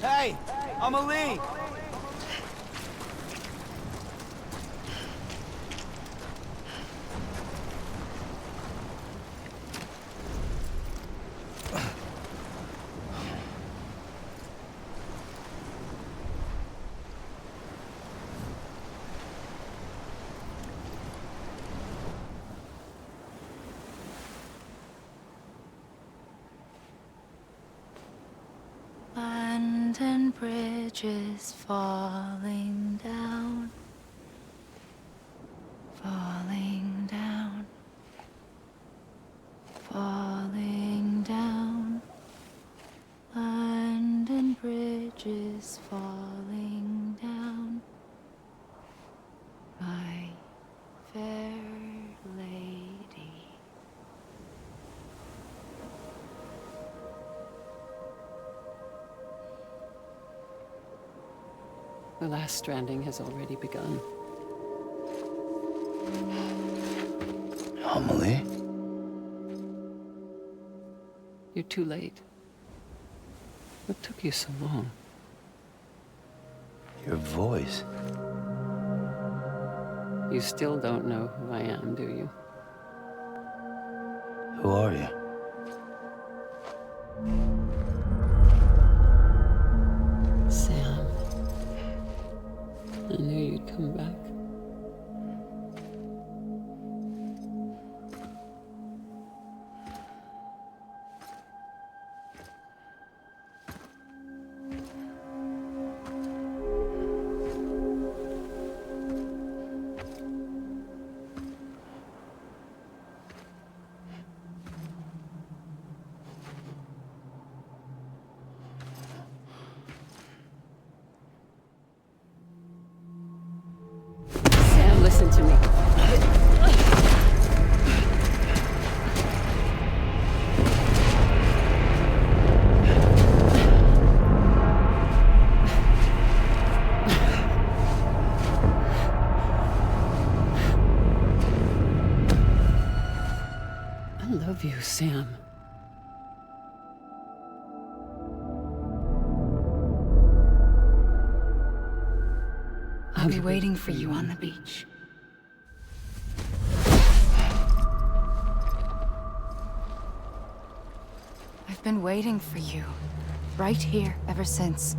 Hey, Amelie! London Bridge is falling down, falling down, falling down. London Bridge is falling down, my fair lady. The last stranding has already begun. Amelie? You're too late. What took you so long? Your voice. You still don't know who I am, do you? Who are you? Sam. I knew you'd come back. Sam, listen to me. I love you, Sam. I'll be waiting for you on the beach. I've been waiting for you, right here, ever since.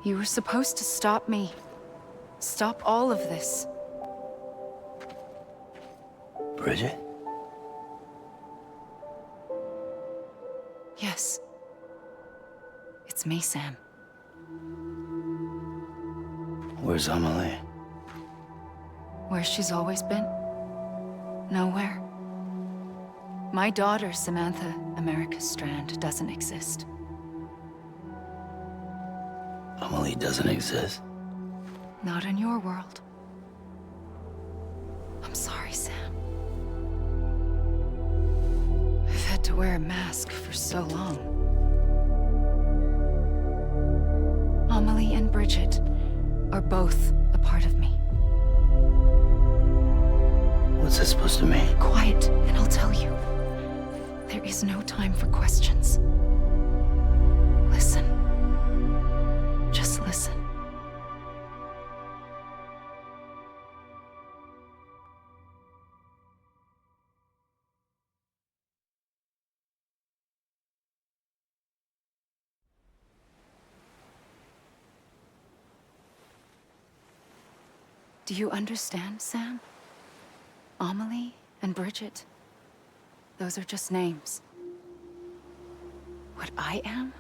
You were supposed to stop me. Stop all of this. Bridget? Yes. It's me, Sam. Where's Amelie? Where she's always been. Nowhere. My daughter, Samantha America Strand, doesn't exist. Amelie doesn't exist. Not in your world. I'm sorry, Sam. I've had to wear a mask for so long. Amelie and Bridget are both a part of me. What's that supposed to mean? Quiet, and I'll tell you. There is no time for questions. Listen. Just listen. Do you understand, Sam? Amelie and Bridget, those are just names. What I am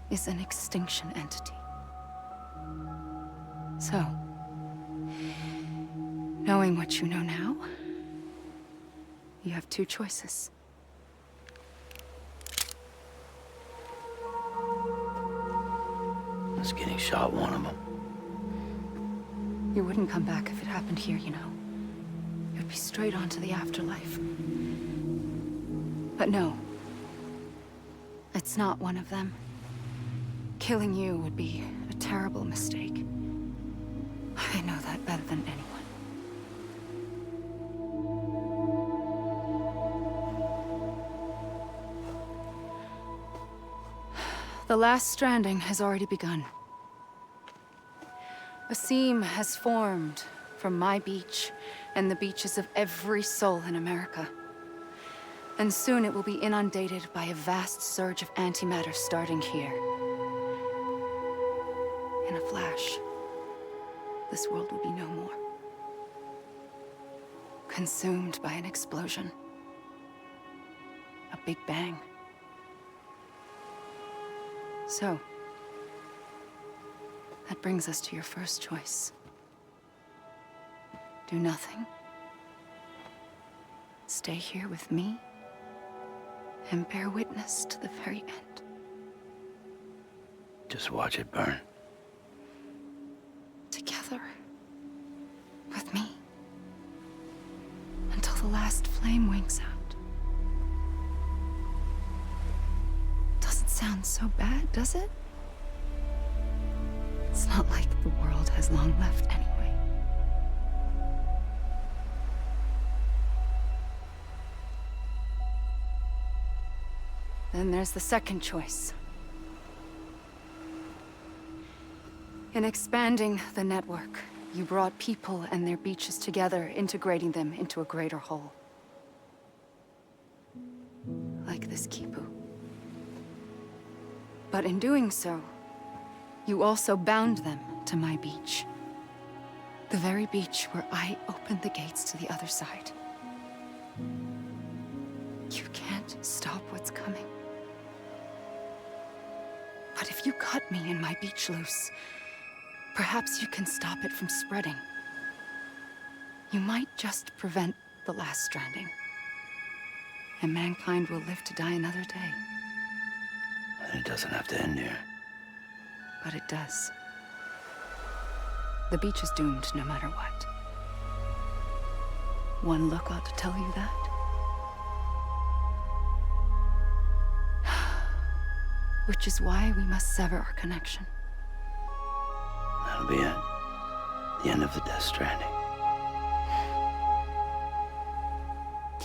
is an extinction entity. So, knowing what you know now, you have two choices. Was getting shot one of them. You wouldn't come back if it happened here, you know. You'd be straight on to the afterlife. But no. It's not one of them. Killing you would be a terrible mistake. I know that better than anyone. The last stranding has already begun. A seam has formed from my beach and the beaches of every soul in America. And soon it will be inundated by a vast surge of antimatter starting here. In a flash, this world will be no more. Consumed by an explosion. A big bang. So, that brings us to your first choice. Do nothing. Stay here with me and bear witness to the very end. Just watch it burn. Together. With me. Until the last flame winks out. Doesn't sound so bad, does it? It's not like the world has long left anyway. Then there's the second choice. In expanding the network, you brought people and their beaches together, integrating them into a greater whole. Like this Kipu. But in doing so, you also bound them to my beach. The very beach where I opened the gates to the other side. You can't stop what's coming. But if you cut me and my beach loose, perhaps you can stop it from spreading. You might just prevent the last stranding. And mankind will live to die another day. And it doesn't have to end here. But it does. The beach is doomed no matter what. One look ought to tell you that. Which is why we must sever our connection. That'll be it. The end of the Death Stranding.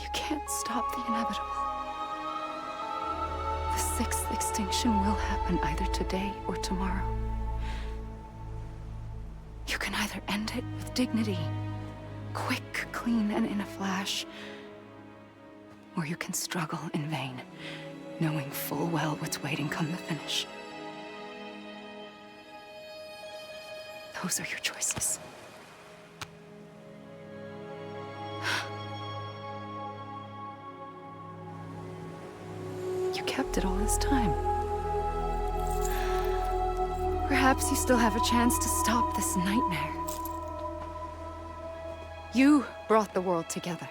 You can't stop the inevitable. The sixth extinction will happen either today or tomorrow. You can either end it with dignity, quick, clean, and in a flash, or you can struggle in vain, knowing full well what's waiting come the finish. Those are your choices. You kept it all this time. Perhaps you still have a chance to stop this nightmare. You brought the world together.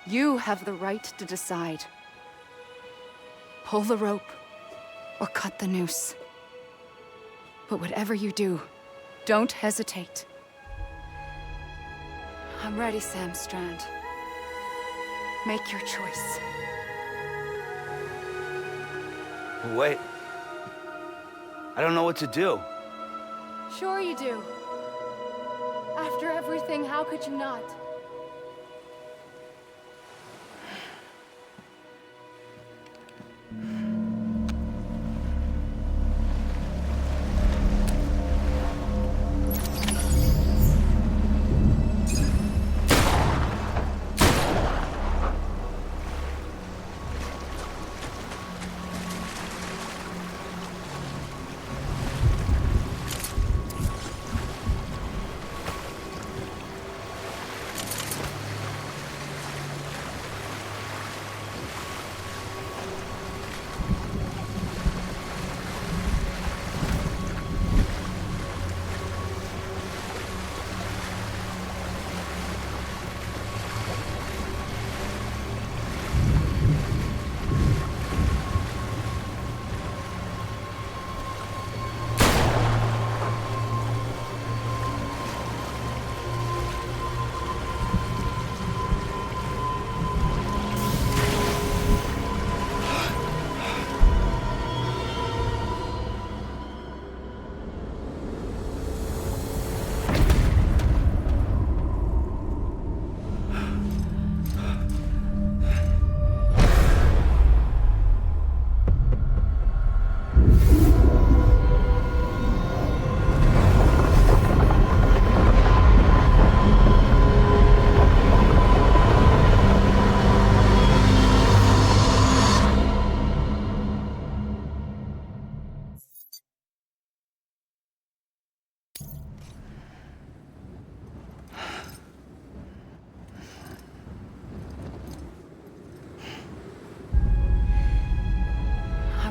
You have the right to decide. Pull the rope or cut the noose. But whatever you do, don't hesitate. I'm ready, Sam Strand. Make your choice. Wait. I don't know what to do. Sure you do. After everything, how could you not?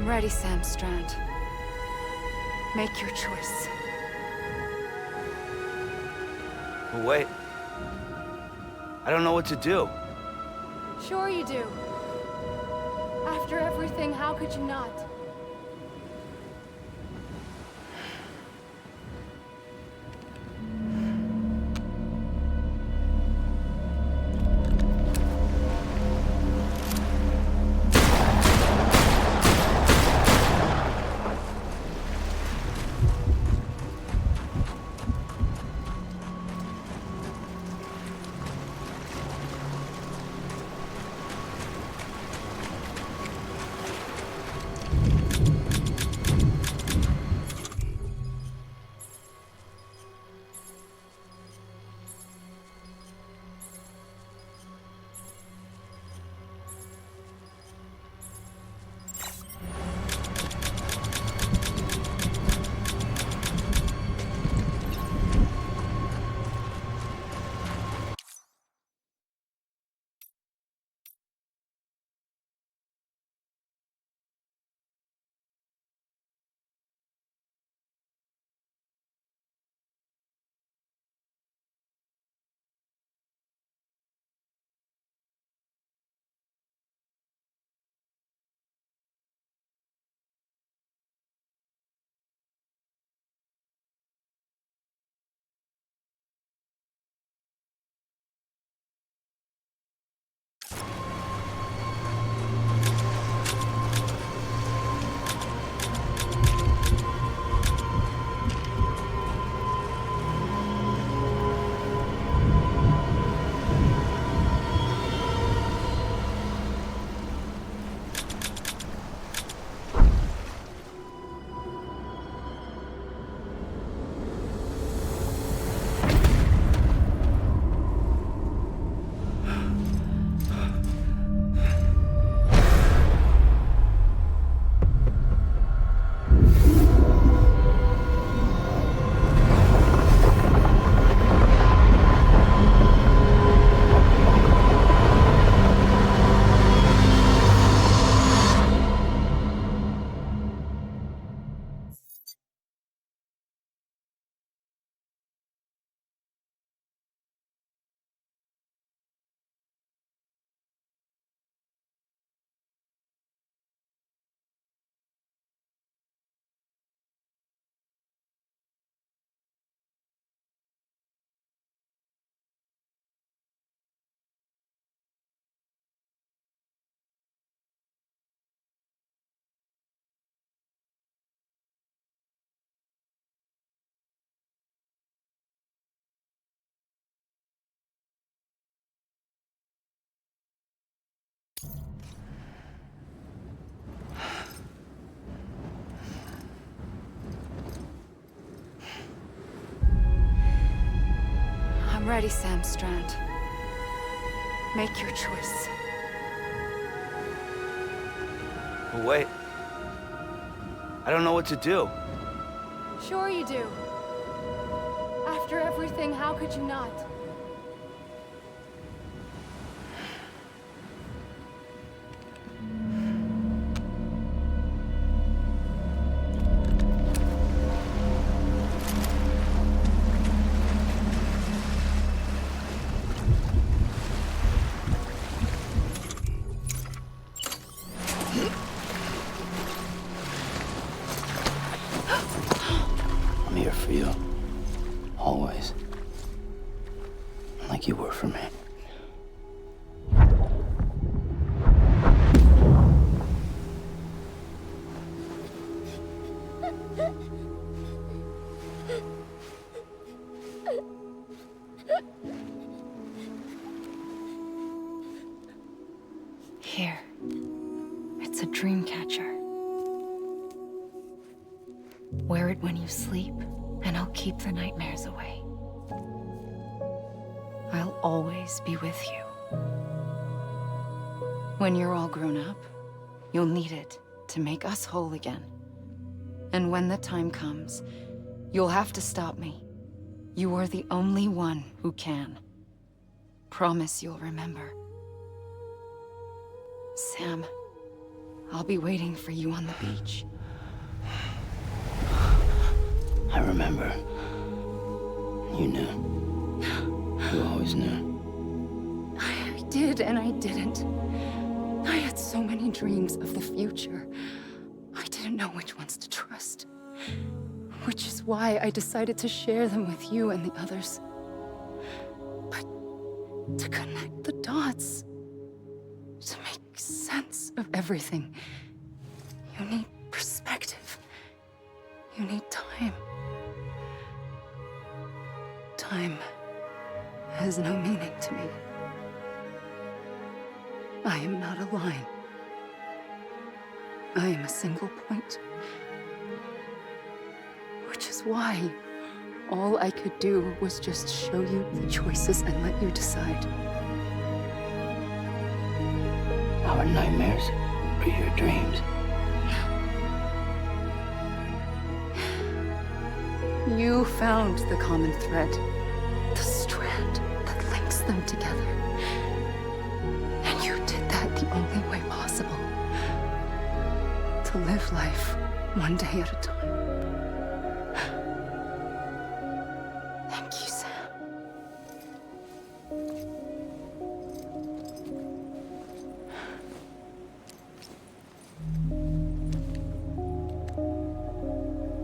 I'm ready, Sam Strand. Make your choice. But wait. I don't know what to do. Sure you do. After everything, how could you not? I'm ready, Sam Strand. Make your choice. But wait. I don't know what to do. Sure you do. After everything, how could you not? I'm here for you. Always. Like you were for me. Here. It's a dream catcher. Wear it when you sleep, and I'll keep the nightmares away. I'll always be with you. When you're all grown up, you'll need it to make us whole again. And when the time comes, you'll have to stop me. You are the only one who can. Promise you'll remember. Sam, I'll be waiting for you on the beach. I remember. You knew. You always knew. I did and I didn't. I had so many dreams of the future. I didn't know which ones to trust. Which is why I decided to share them with you and the others. But to connect the dots, to make sense of everything, you need perspective. You need time. Time has no meaning to me. I am not a line. I am a single point. Which is why all I could do was just show you the choices and let you decide. Our nightmares or your dreams? You found the common thread, the strand that links them together. And you did that the only way possible. To live life one day at a time. Thank you, Sam.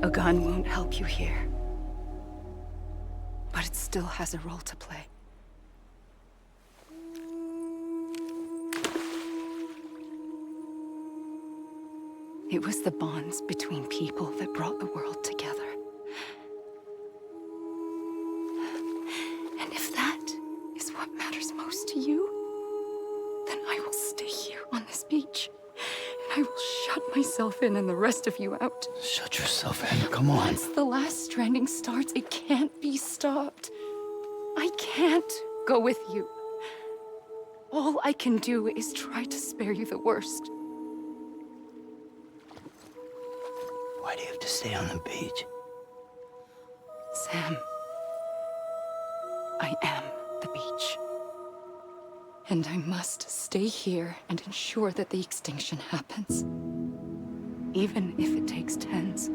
A gun won't help you here. But it still has a role to play. It was the bonds between people that brought the world together. And if that is what matters most to you, then I will stay here on this beach. And I will shut myself in and the rest of you out. Shut yourself in, come on. Once the last stranding starts, it can't be stopped. I can't go with you. All I can do is try to spare you the worst. Why do you have to stay on the beach? Sam, I am the beach. And I must stay here and ensure that the extinction happens. Even if it takes tens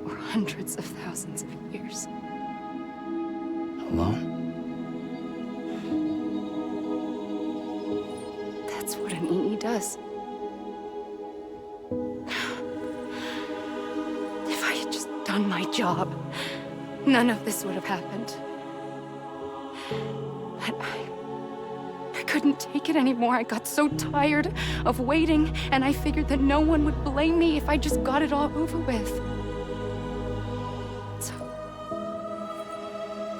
or hundreds of thousands of years. Alone? That's what an EE does. If I had just done my job, none of this would have happened. But I couldn't take it anymore. I got so tired of waiting, and I figured that no one would blame me if I just got it all over with. So,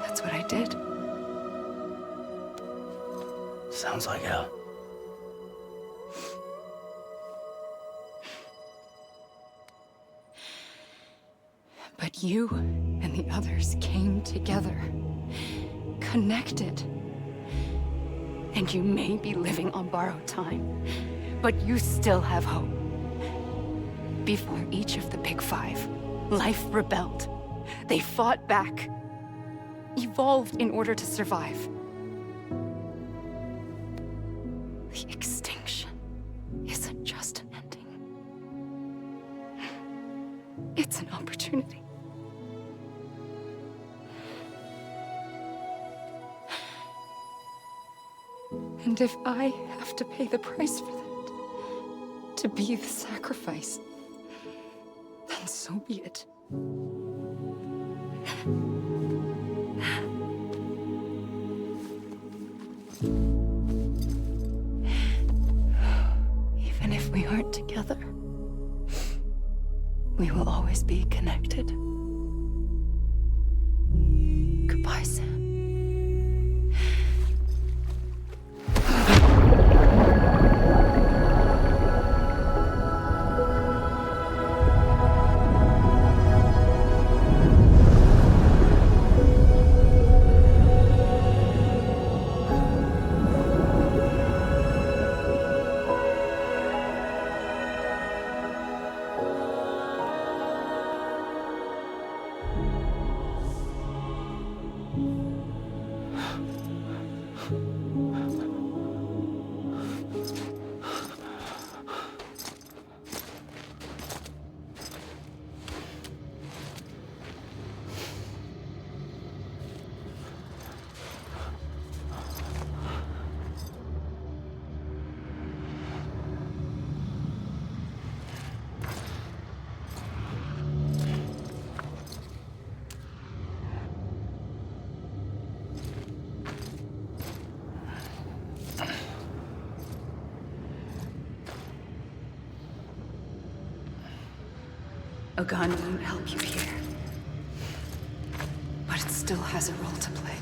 that's what I did. Sounds like hell. But you and the others came together, connected. And you may be living on borrowed time, but you still have hope. Before each of the Big Five, life rebelled. They fought back, evolved in order to survive. The extinction isn't just an ending. It's an opportunity. And if I have to pay the price for that, to be the sacrifice, then so be it. Even if we aren't together, we will always be connected. Goodbye, Sam. A gun won't help you here. But it still has a role to play.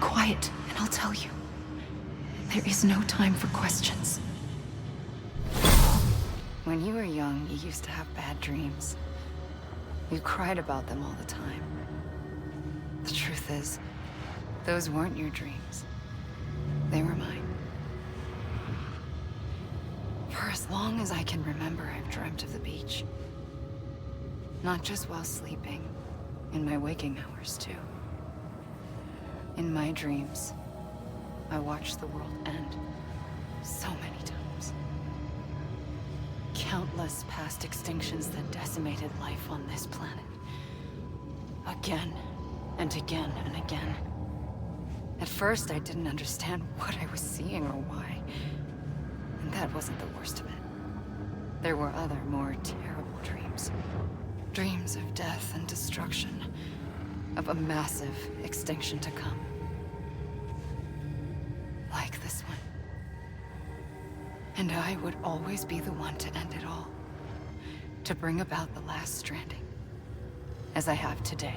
Quiet, and I'll tell you. There is no time for questions. When you were young, you used to have bad dreams. You cried about them all the time. The truth is, those weren't your dreams. They were mine. For as long as I can remember, I've dreamt of the beach. Not just while sleeping, in my waking hours, too. In my dreams, I watched the world end so many times. Countless past extinctions that decimated life on this planet. Again, and again, and again. At first, I didn't understand what I was seeing or why. And that wasn't the worst of it. There were other, more terrible dreams. Dreams of death and destruction. Of a massive extinction to come. Like this one. And I would always be the one to end it all. To bring about the last stranding. As I have today.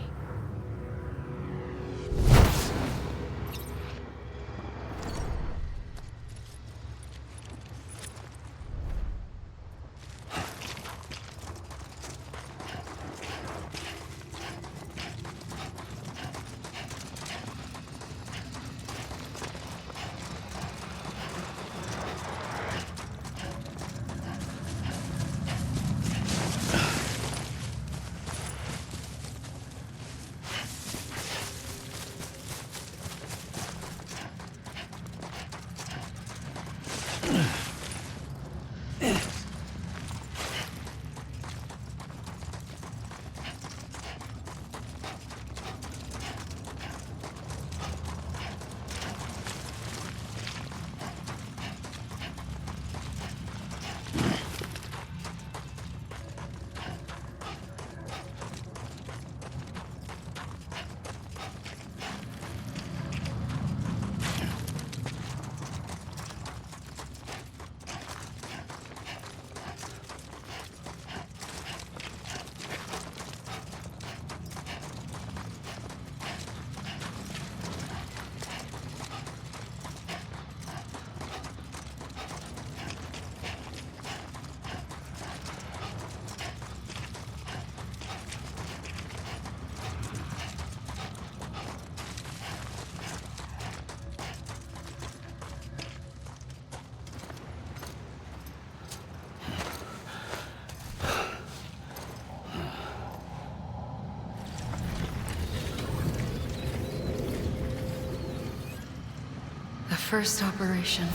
first operation,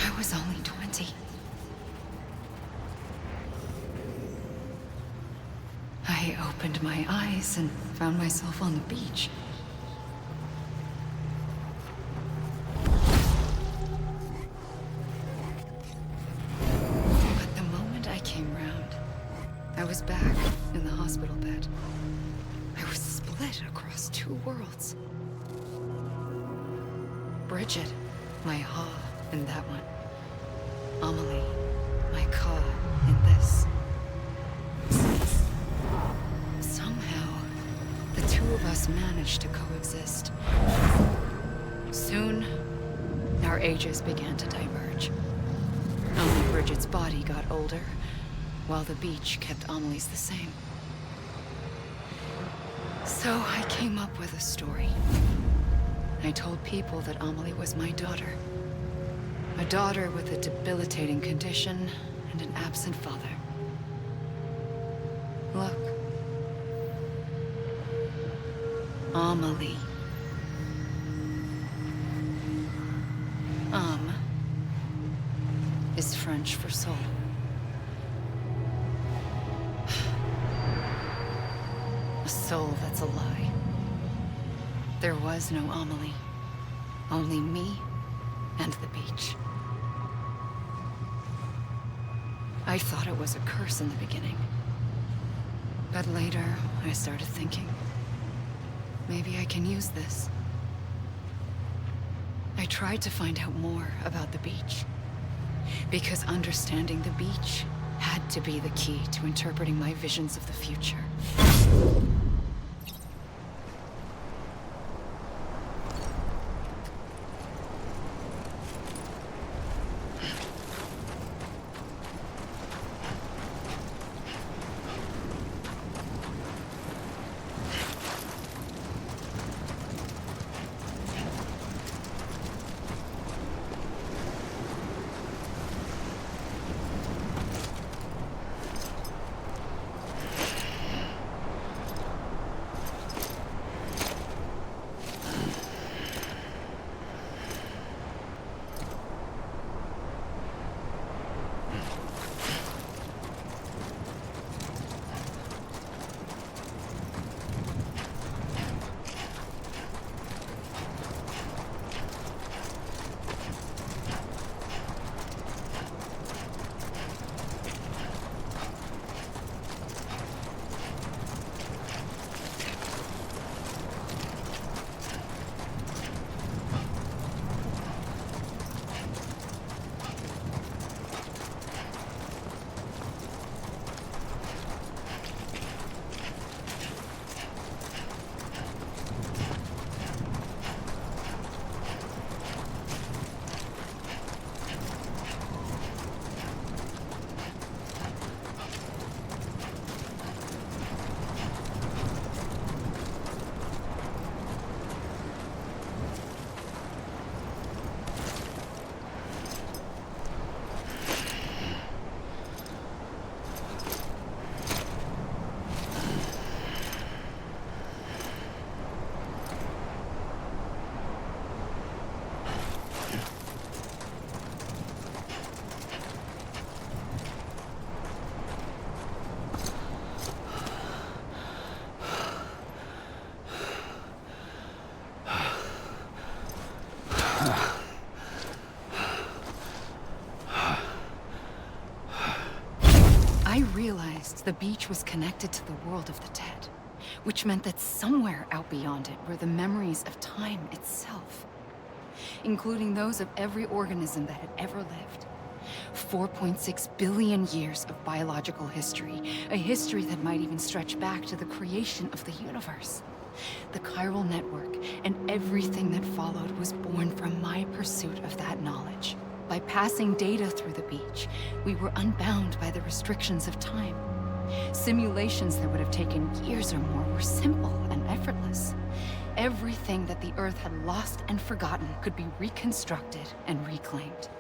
I was only 20. I opened my eyes and found myself on the beach. But the moment I came round, I was back in the hospital bed. I was split across two worlds. Bridget, my Ha in that one. Amelie, my Ka in this. Somehow, the two of us managed to coexist. Soon, our ages began to diverge. Only Bridget's body got older, while the beach kept Amelie's the same. So I came up with a story. I told people that Amelie was my daughter. A daughter with a debilitating condition and an absent father. Look. Amelie. Is French for soul. A soul that's a lie. There was no Amelie. Only me and the beach. I thought it was a curse in the beginning. But later, I started thinking, maybe I can use this. I tried to find out more about the beach. Because understanding the beach had to be the key to interpreting my visions of the future. I realized the beach was connected to the world of the dead, which meant that somewhere out beyond it were the memories of time itself, including those of every organism that had ever lived. 4.6 billion years of biological history, a history that might even stretch back to the creation of the universe. The chiral network and everything that followed was born from my pursuit of that knowledge. By passing data through the beach, we were unbound by the restrictions of time. Simulations that would have taken years or more were simple and effortless. Everything that the Earth had lost and forgotten could be reconstructed and reclaimed.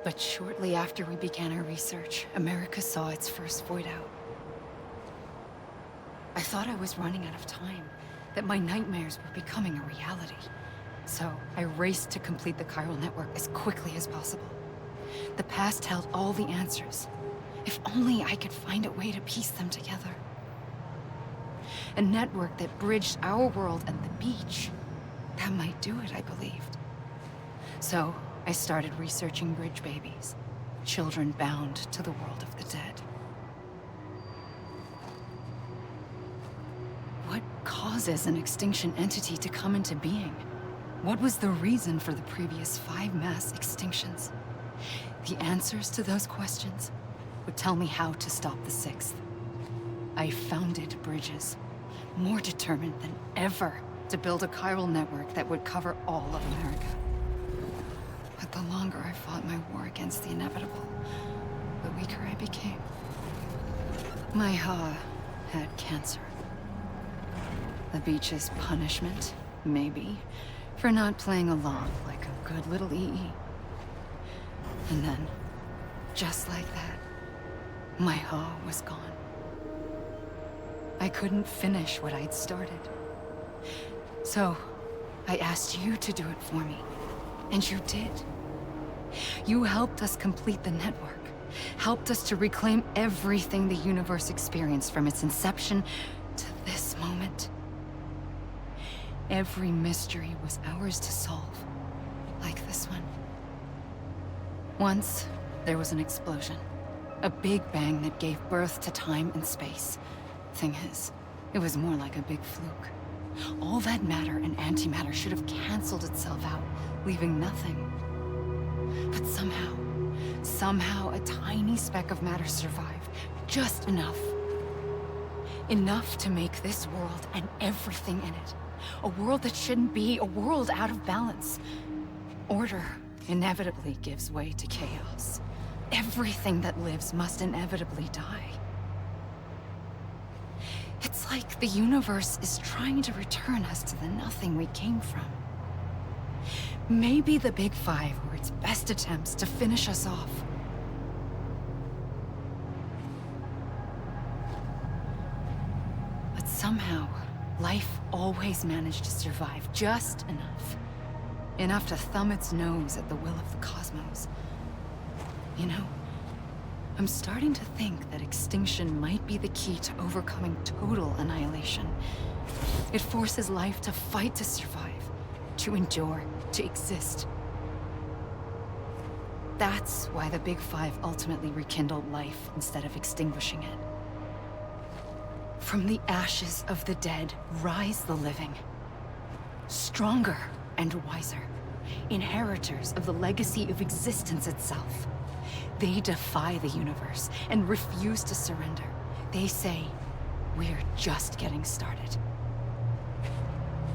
But shortly after we began our research, America saw its first void out. I thought I was running out of time, that my nightmares were becoming a reality. So I raced to complete the chiral network as quickly as possible. The past held all the answers. If only I could find a way to piece them together. A network that bridged our world and the beach. That might do it, I believed. So I started researching bridge babies, children bound to the world of the dead. What causes an extinction entity to come into being? What was the reason for the previous 5 mass extinctions? The answers to those questions would tell me how to stop the 6th. I founded bridges, more determined than ever to build a chiral network that would cover all of America. But the longer I fought my war against the inevitable, the weaker I became. My Ha had cancer. The beach's punishment, maybe, for not playing along like a good little EE. And then, just like that, my Ha was gone. I couldn't finish what I'd started. So, I asked you to do it for me. And you did. You helped us complete the network. Helped us to reclaim everything the universe experienced from its inception to this moment. Every mystery was ours to solve. Like this one. Once, there was an explosion. A big bang that gave birth to time and space. Thing is, it was more like a big fluke. All that matter and antimatter should have canceled itself out, leaving nothing. But somehow a tiny speck of matter survived. Just enough. Enough to make this world and everything in it. A world that shouldn't be, a world out of balance. Order inevitably gives way to chaos. Everything that lives must inevitably die. It's like the universe is trying to return us to the nothing we came from. Maybe the Big Five were its best attempts to finish us off. But somehow, life always managed to survive just enough. Enough to thumb its nose at the will of the cosmos. You know, I'm starting to think that extinction might be the key to overcoming total annihilation. It forces life to fight to survive, to endure, to exist. That's why the Big Five ultimately rekindled life instead of extinguishing it. From the ashes of the dead, rise the living. Stronger and wiser. Inheritors of the legacy of existence itself. They defy the universe and refuse to surrender. They say, we're just getting started.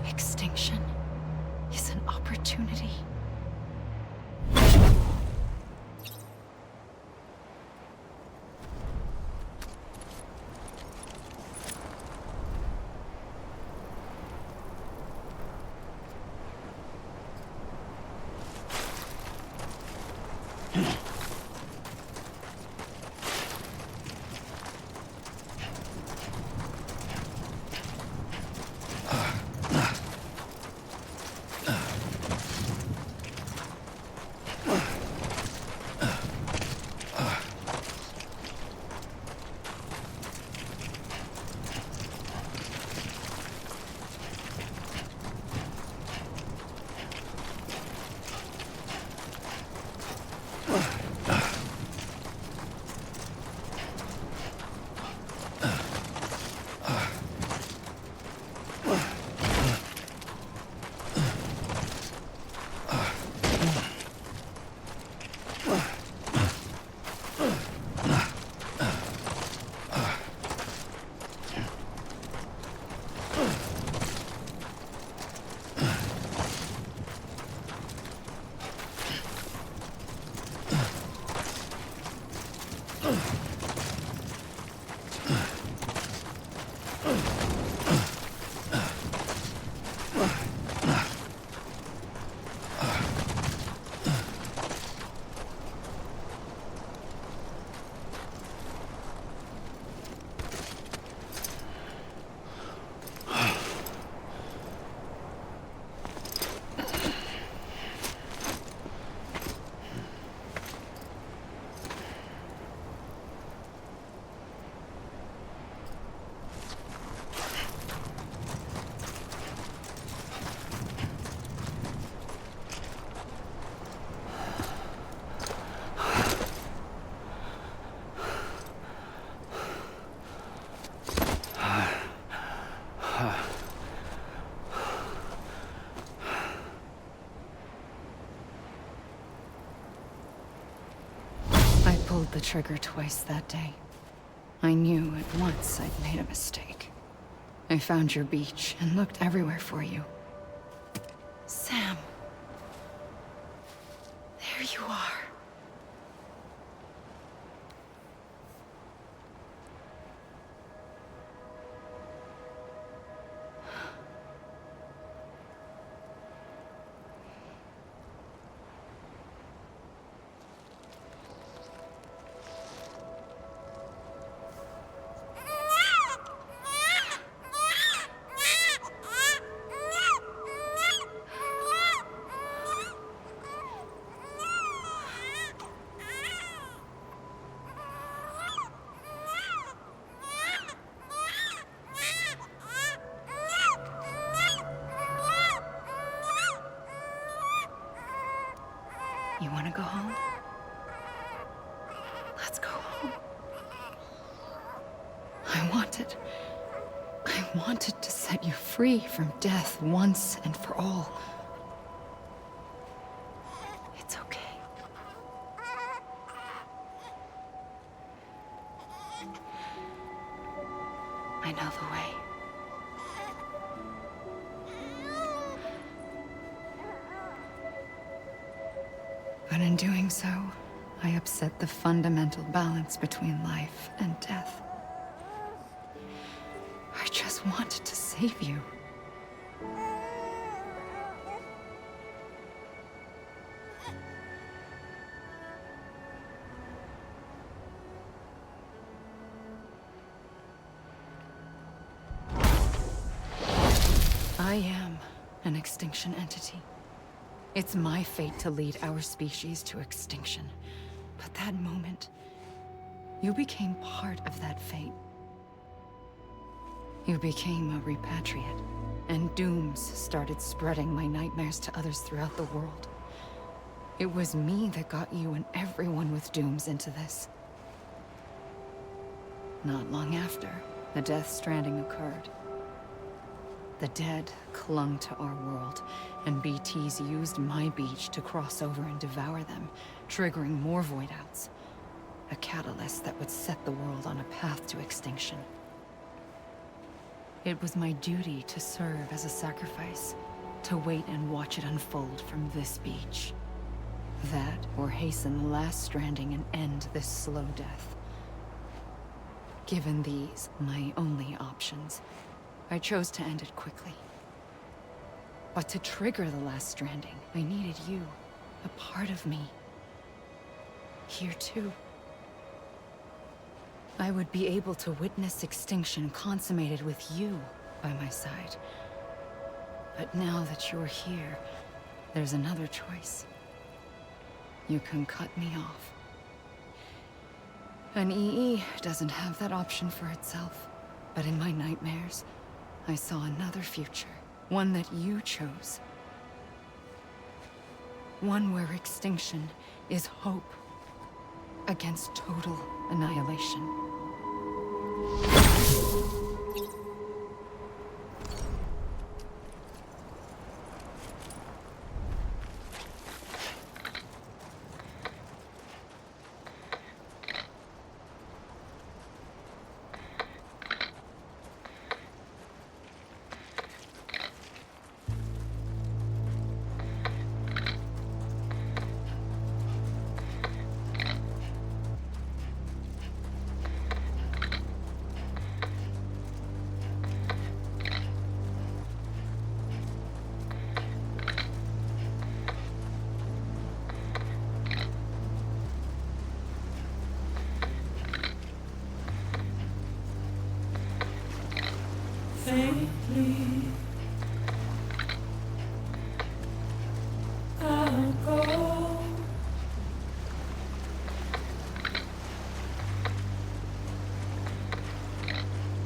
Extinction is an opportunity. pulled the trigger twice that day. I knew at once I'd made a mistake. I found your beach and looked everywhere for you. Sam. There you are. You want to go home? Let's go home. I wanted to set you free from death once and for all. It's okay. I know the way. But in doing so, I upset the fundamental balance between life and death. I just wanted to save you. I am an extinction entity. It's my fate to lead our species to extinction. But that moment, you became part of that fate. You became a repatriate, and dooms started spreading my nightmares to others throughout the world. It was me that got you and everyone with dooms into this. Not long after, the Death Stranding occurred. The dead clung to our world, and BTs used my beach to cross over and devour them, triggering more void outs. A catalyst that would set the world on a path to extinction. It was my duty to serve as a sacrifice, to wait and watch it unfold from this beach. That, or hasten the last stranding and end this slow death. Given these, my only options, I chose to end it quickly. But to trigger the last stranding, I needed you, a part of me. Here too. I would be able to witness extinction consummated with you by my side. But now that you're here, there's another choice. You can cut me off. An EE doesn't have that option for itself. But in my nightmares, I saw another future. One that you chose. One where extinction is hope against total annihilation. Faintly, I'll go.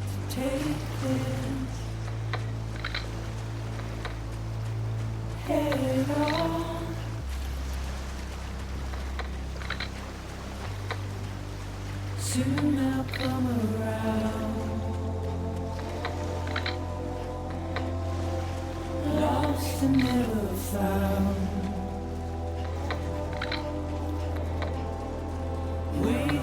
To take this head on. Soon I'll come around. Lost and never found. Wait.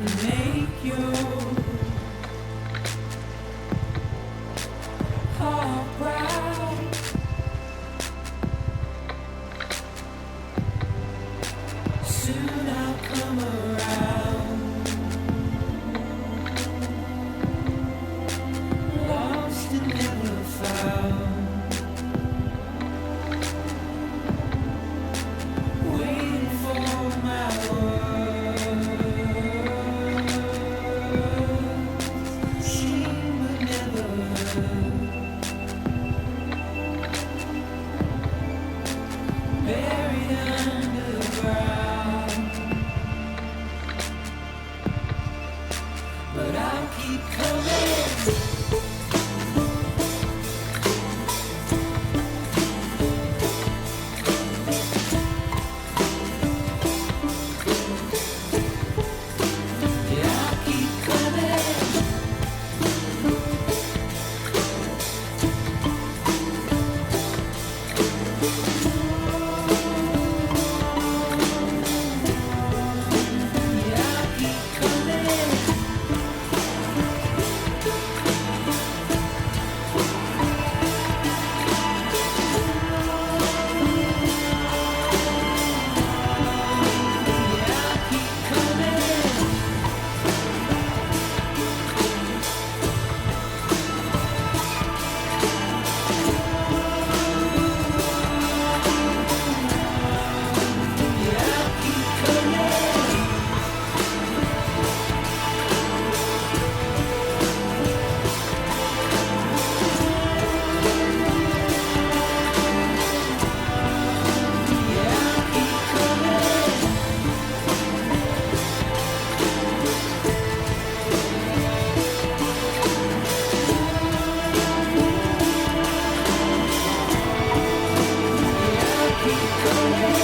make your heart proud. Soon I'll come around. Lost and never found. Waiting for my words. Seen but never heard. Buried underground. But I'll keep coming. Yeah, I'll keep coming. Yeah, I'll keep coming. Yeah, I'll keep coming. Yeah, I'll keep coming. Yeah, I'll keep coming. Yeah, I'll keep coming.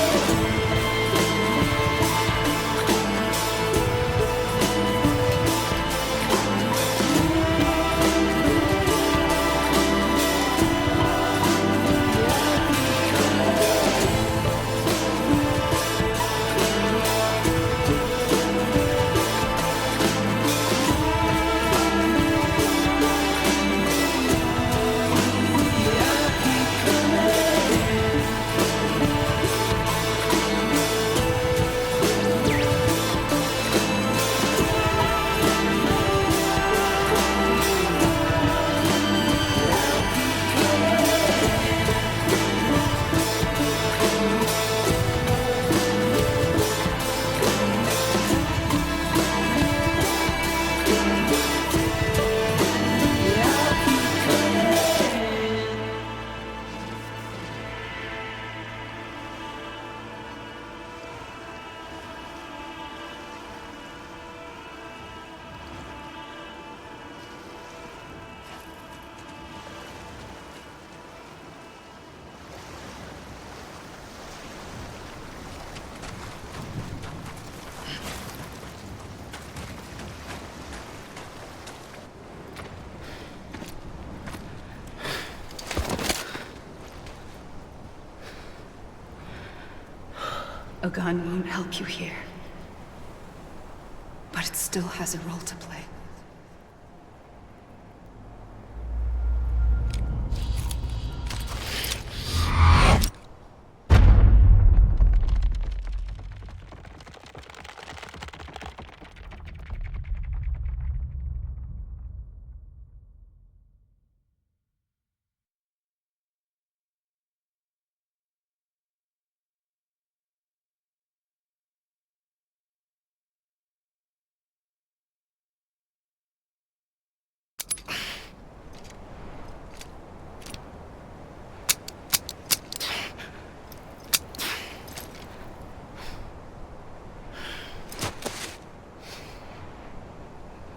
A gun won't help you here. But it still has a role to play.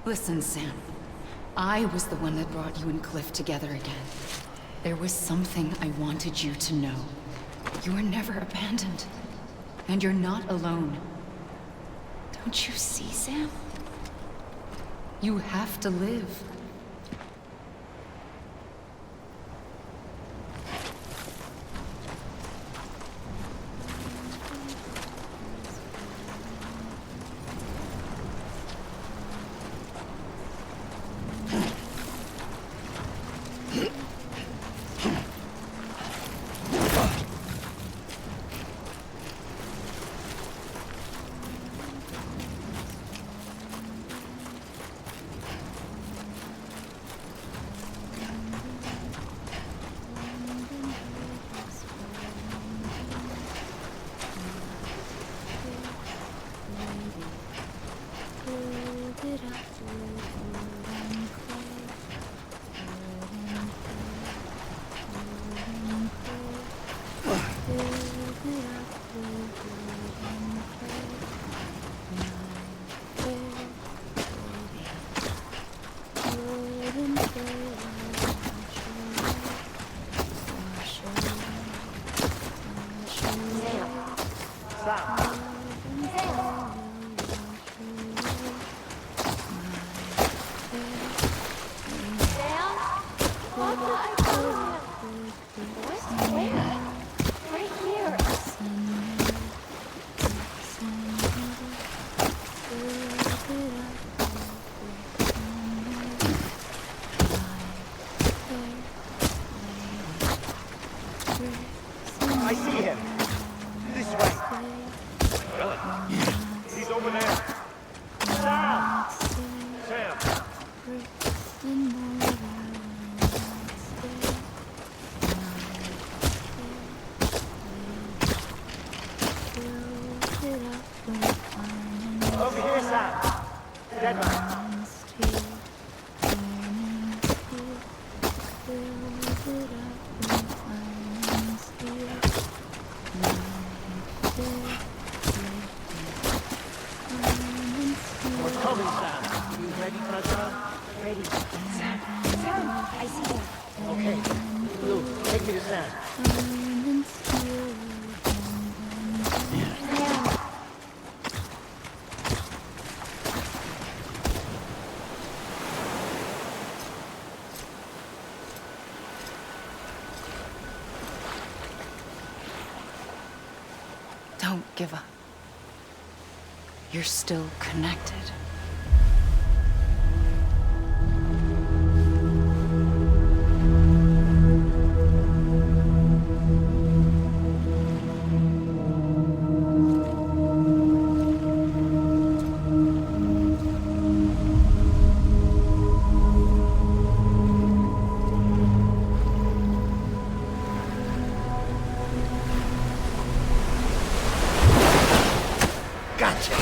Listen, Sam. I was the one that brought you and Cliff together again. There was something I wanted you to know. You were never abandoned. And you're not alone. Don't you see, Sam? You have to live. I see him. This way. He's over there. Sam! Sam! Over here, Sam. Dead man. We're coming, Sam. You ready for a job? Ready. Sam, I see you. Okay. Blue, take me to Sam. Don't give up. You're still connected. Gotcha.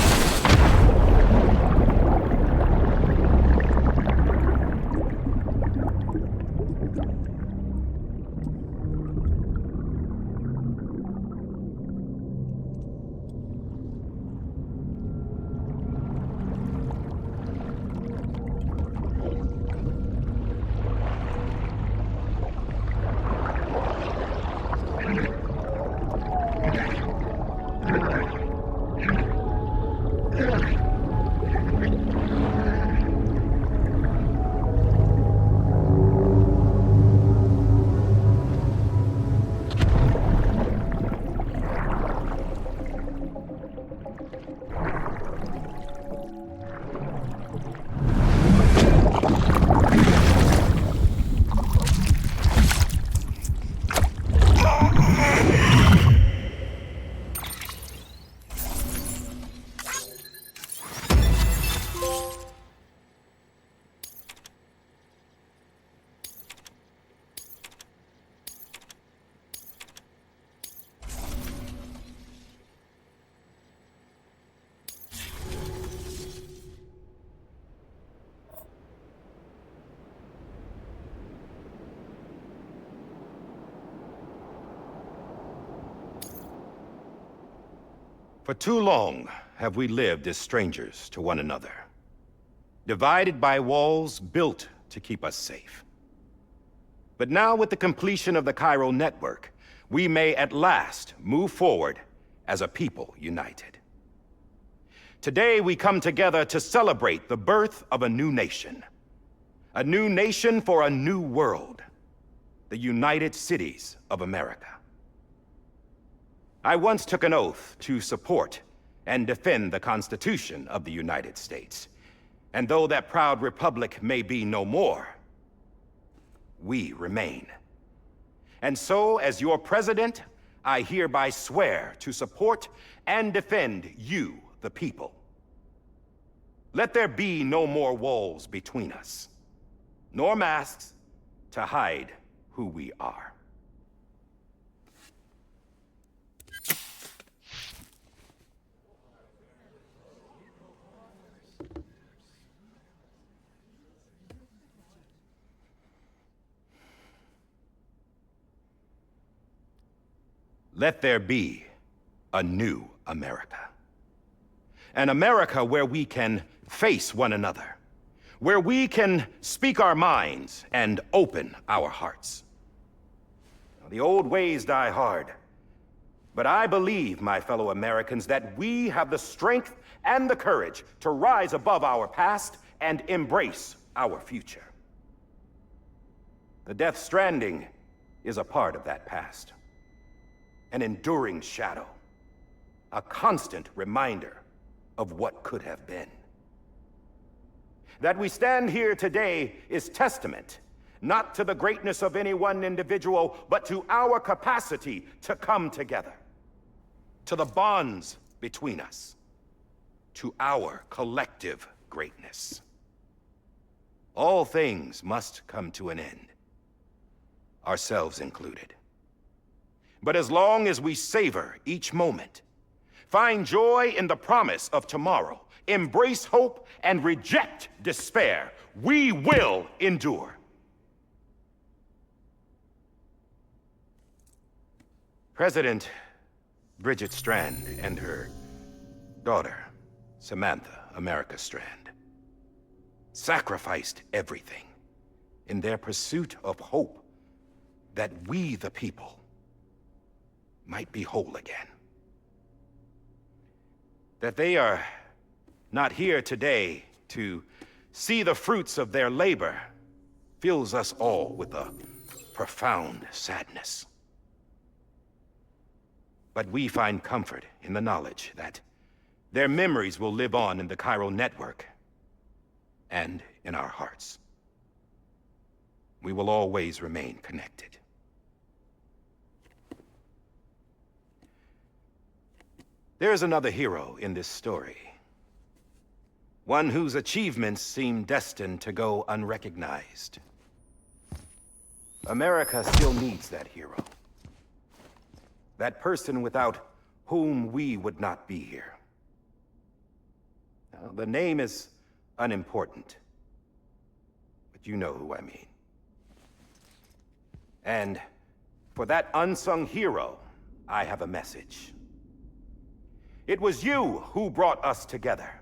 For too long have we lived as strangers to one another, divided by walls built to keep us safe. But now, with the completion of the Cairo network, we may at last move forward as a people united. Today, we come together to celebrate the birth of a new nation for a new world, the United Cities of America. I once took an oath to support and defend the Constitution of the United States. And though that proud republic may be no more, we remain. And so, as your president, I hereby swear to support and defend you, the people. Let there be no more walls between us, nor masks to hide who we are. let there be a new America. An America where we can face one another, where we can speak our minds and open our hearts. The old ways die hard, but I believe, my fellow Americans, that we have the strength and the courage to rise above our past and embrace our future. The Death Stranding is a part of that past. An enduring shadow. A constant reminder of what could have been. That we stand here today is testament, not to the greatness of any one individual, but to our capacity to come together. To the bonds between us. To our collective greatness. All things must come to an end. Ourselves included. But as long as we savor each moment, find joy in the promise of tomorrow, embrace hope, and reject despair, we will endure. President Bridget Strand and her daughter, Samantha America Strand, sacrificed everything in their pursuit of hope that we, the people, might be whole again. That they are not here today to see the fruits of their labor fills us all with a profound sadness. But we find comfort in the knowledge that their memories will live on in the chiral network and in our hearts. We will always remain connected. There's another hero in this story. One whose achievements seem destined to go unrecognized. America still needs that hero. That person without whom we would not be here. Now, the name is unimportant, but you know who I mean. And for that unsung hero, I have a message. It was you who brought us together.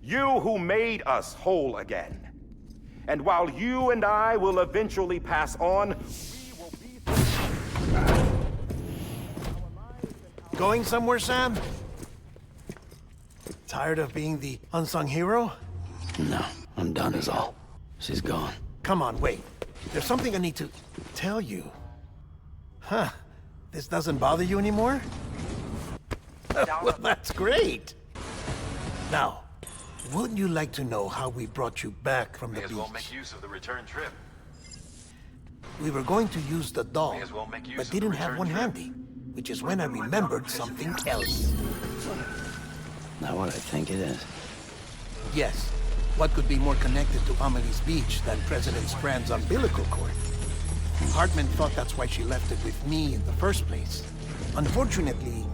You who made us whole again. And while you and I will eventually pass on, we will be... Going somewhere, Sam? Tired of being the unsung hero? No, I'm done is all. She's gone. Come on, wait. There's something I need to tell you. Huh. This doesn't bother you anymore? Well, that's great. Now, wouldn't you like to know how we brought you back from the beach? May as well make use of the return trip. We were going to use the doll, May as well make use but of the didn't have return one trip. handy, which is when I remembered something else. Not what I think it is. Yes. What could be more connected to Amelie's beach than President Strand's umbilical cord? Hartman thought that's why she left it with me in the first place. Unfortunately...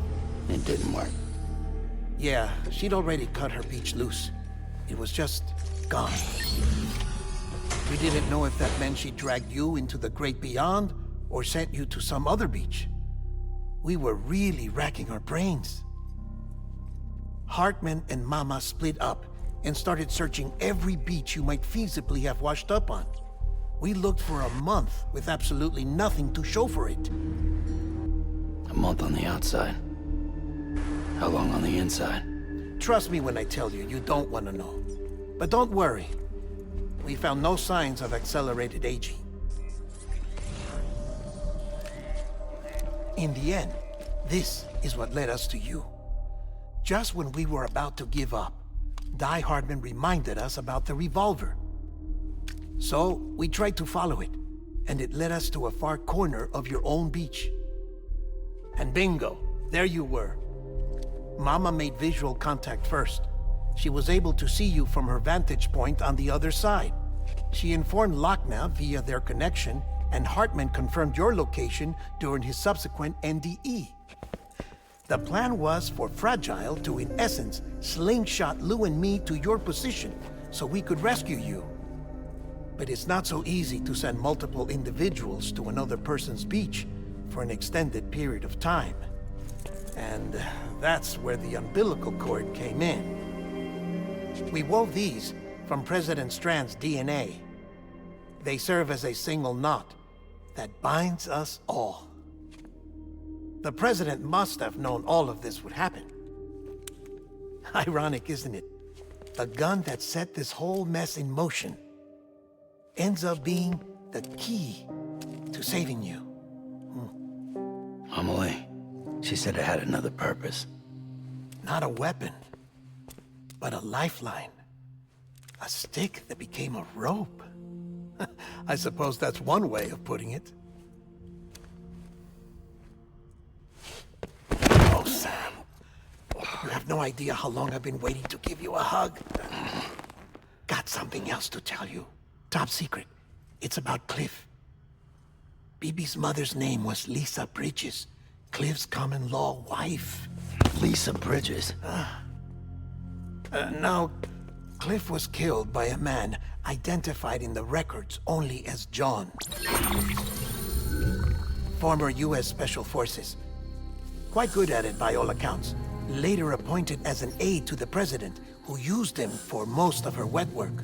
It didn't work. Yeah, she'd already cut her beach loose. It was just gone. We didn't know if that meant she dragged you into the great beyond, or sent you to some other beach. We were really racking our brains. Hartman and Mama split up and started searching every beach you might feasibly have washed up on. We looked for a month with absolutely nothing to show for it. A month on the outside. How long on the inside? Trust me when I tell you, you don't want to know. But don't worry. We found no signs of accelerated aging. In the end, this is what led us to you. Just when we were about to give up, Die Hardman reminded us about the revolver. So, we tried to follow it, and it led us to a far corner of your own beach. And bingo, there you were. Mama made visual contact first. She was able to see you from her vantage point on the other side. She informed Lochna via their connection, and Hartman confirmed your location during his subsequent NDE. The plan was for Fragile to, in essence, slingshot Lou and me to your position so we could rescue you. But it's not so easy to send multiple individuals to another person's beach, for an extended period of time. And that's where the umbilical cord came in. We wove these from President Strand's DNA. They serve as a single knot that binds us all. The President must have known all of this would happen. Ironic, isn't it? The gun that set this whole mess in motion ends up being the key to saving you. Amelie, she said it had another purpose. Not a weapon, but a lifeline. A stick that became a rope. I suppose that's one way of putting it. Oh, Sam. You have no idea how long I've been waiting to give you a hug. Got something else to tell you. Top secret. It's about Cliff. Bibi's mother's name was Lisa Bridges, Cliff's common-law wife. Lisa Bridges? Now, Cliff was killed by a man identified in the records only as John. Former U.S. Special Forces. Quite good at it by all accounts. Later appointed as an aide to the president, who used him for most of her wet work.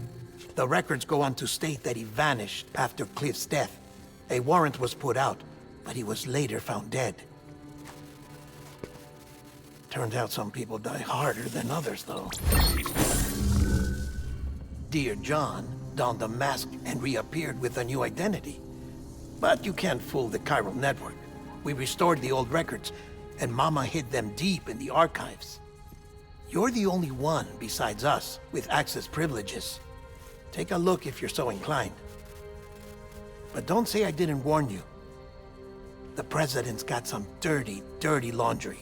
The records go on to state that he vanished after Cliff's death. A warrant was put out, but he was later found dead. Turned out some people die harder than others, though. Dear John donned a mask and reappeared with a new identity. But you can't fool the chiral network. We restored the old records, and Mama hid them deep in the archives. You're the only one besides us with access privileges. Take a look if you're so inclined. But don't say I didn't warn you. The president's got some dirty, dirty laundry.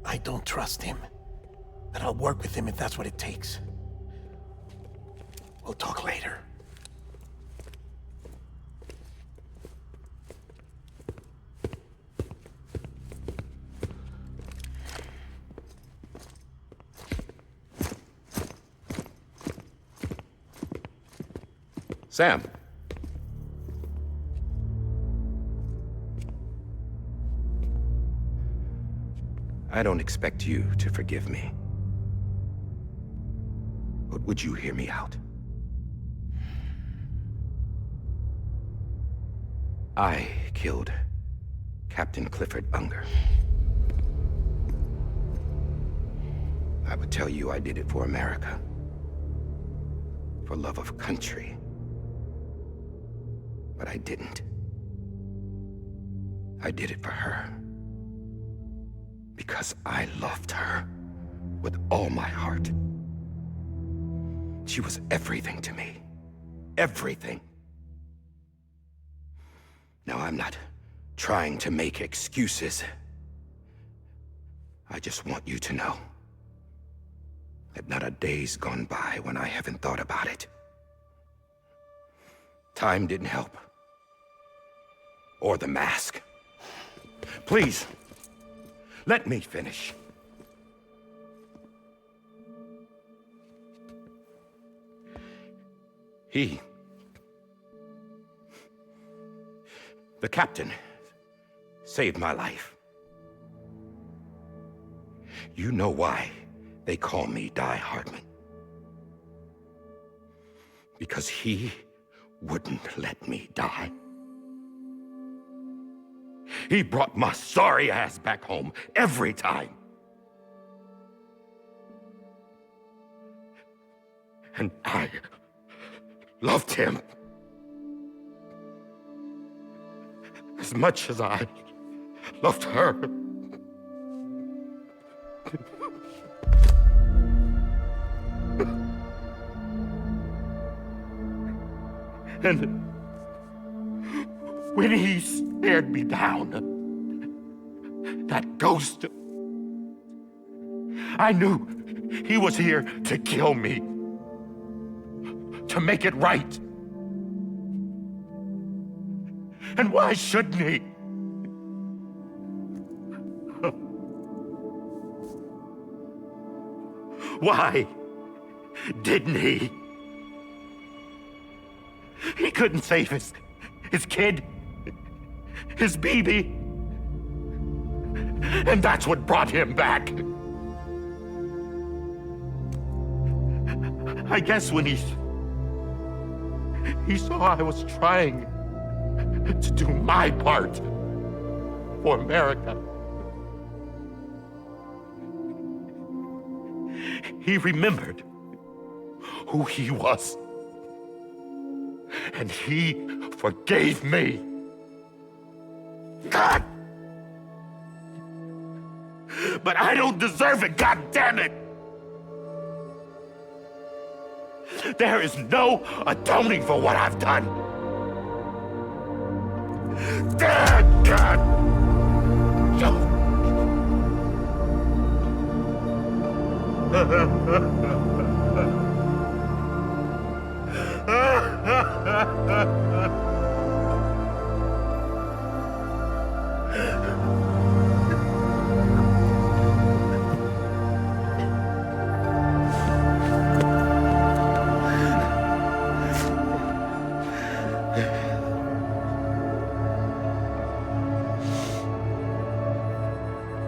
I don't trust him, but I'll work with him if that's what it takes. We'll talk later. Sam. I don't expect you to forgive me. But would you hear me out? I killed Captain Clifford Unger. I would tell you I did it for America. For love of country. But I didn't. I did it for her. Because I loved her with all my heart. She was everything to me. Everything. Now, I'm not trying to make excuses. I just want you to know that not a day's gone by when I haven't thought about it. Time didn't help. Or the mask. Please, let me finish. The captain, saved my life. You know why they call me Die Hardman. Because he wouldn't let me die. He brought my sorry ass back home every time. And I loved him as much as I loved her. And when he stared me down, that ghost, I knew he was here to kill me, to make it right. And why shouldn't he? Why didn't he? couldn't save his kid, his baby. And that's what brought him back. I guess when he saw I was trying to do my part for America, he remembered who he was. And he forgave me. God! But I don't deserve it, God damn it! There is no atoning for what I've done. Damn, God!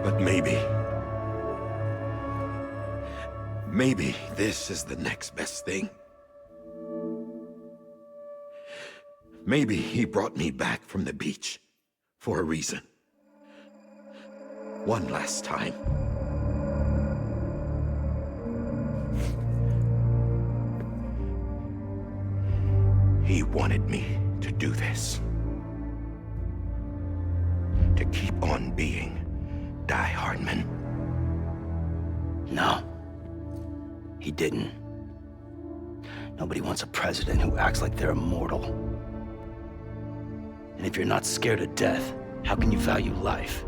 But maybe this is the next best thing. Maybe he brought me back from the beach for a reason. One last time. He wanted me to do this. To keep on being Die Hardman. No. He didn't. Nobody wants a president who acts like they're immortal. And if you're not scared of death, how can you value life?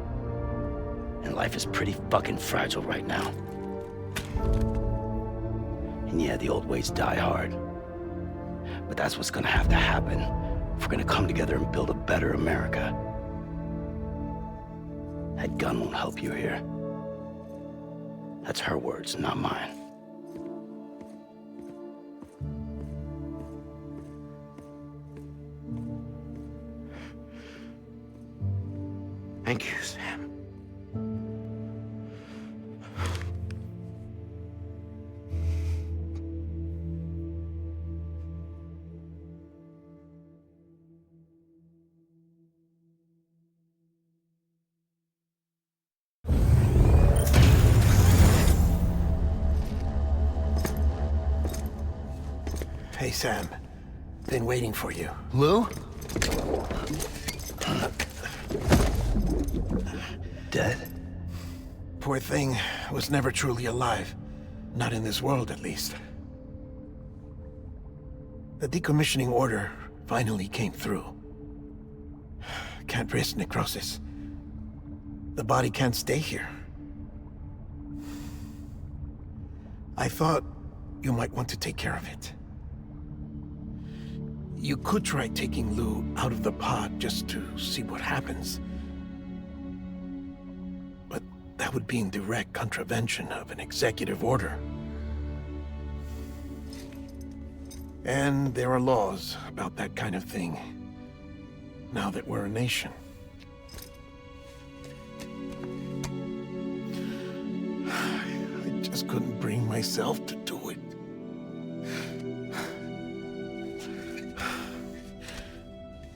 And life is pretty fucking fragile right now. And yeah, the old ways die hard. But that's what's gonna have to happen if we're gonna come together and build a better America. That gun won't help you here. That's her words, not mine. Thank you, Sam. Hey, Sam. Been waiting for you. Lou? Dead? Poor thing was never truly alive. Not in this world, at least. The decommissioning order finally came through. Can't risk necrosis. The body can't stay here. I thought you might want to take care of it. You could try taking Lou out of the pod just to see what happens. But that would be in direct contravention of an executive order. And there are laws about that kind of thing, now that we're a nation. I just couldn't bring myself to do it.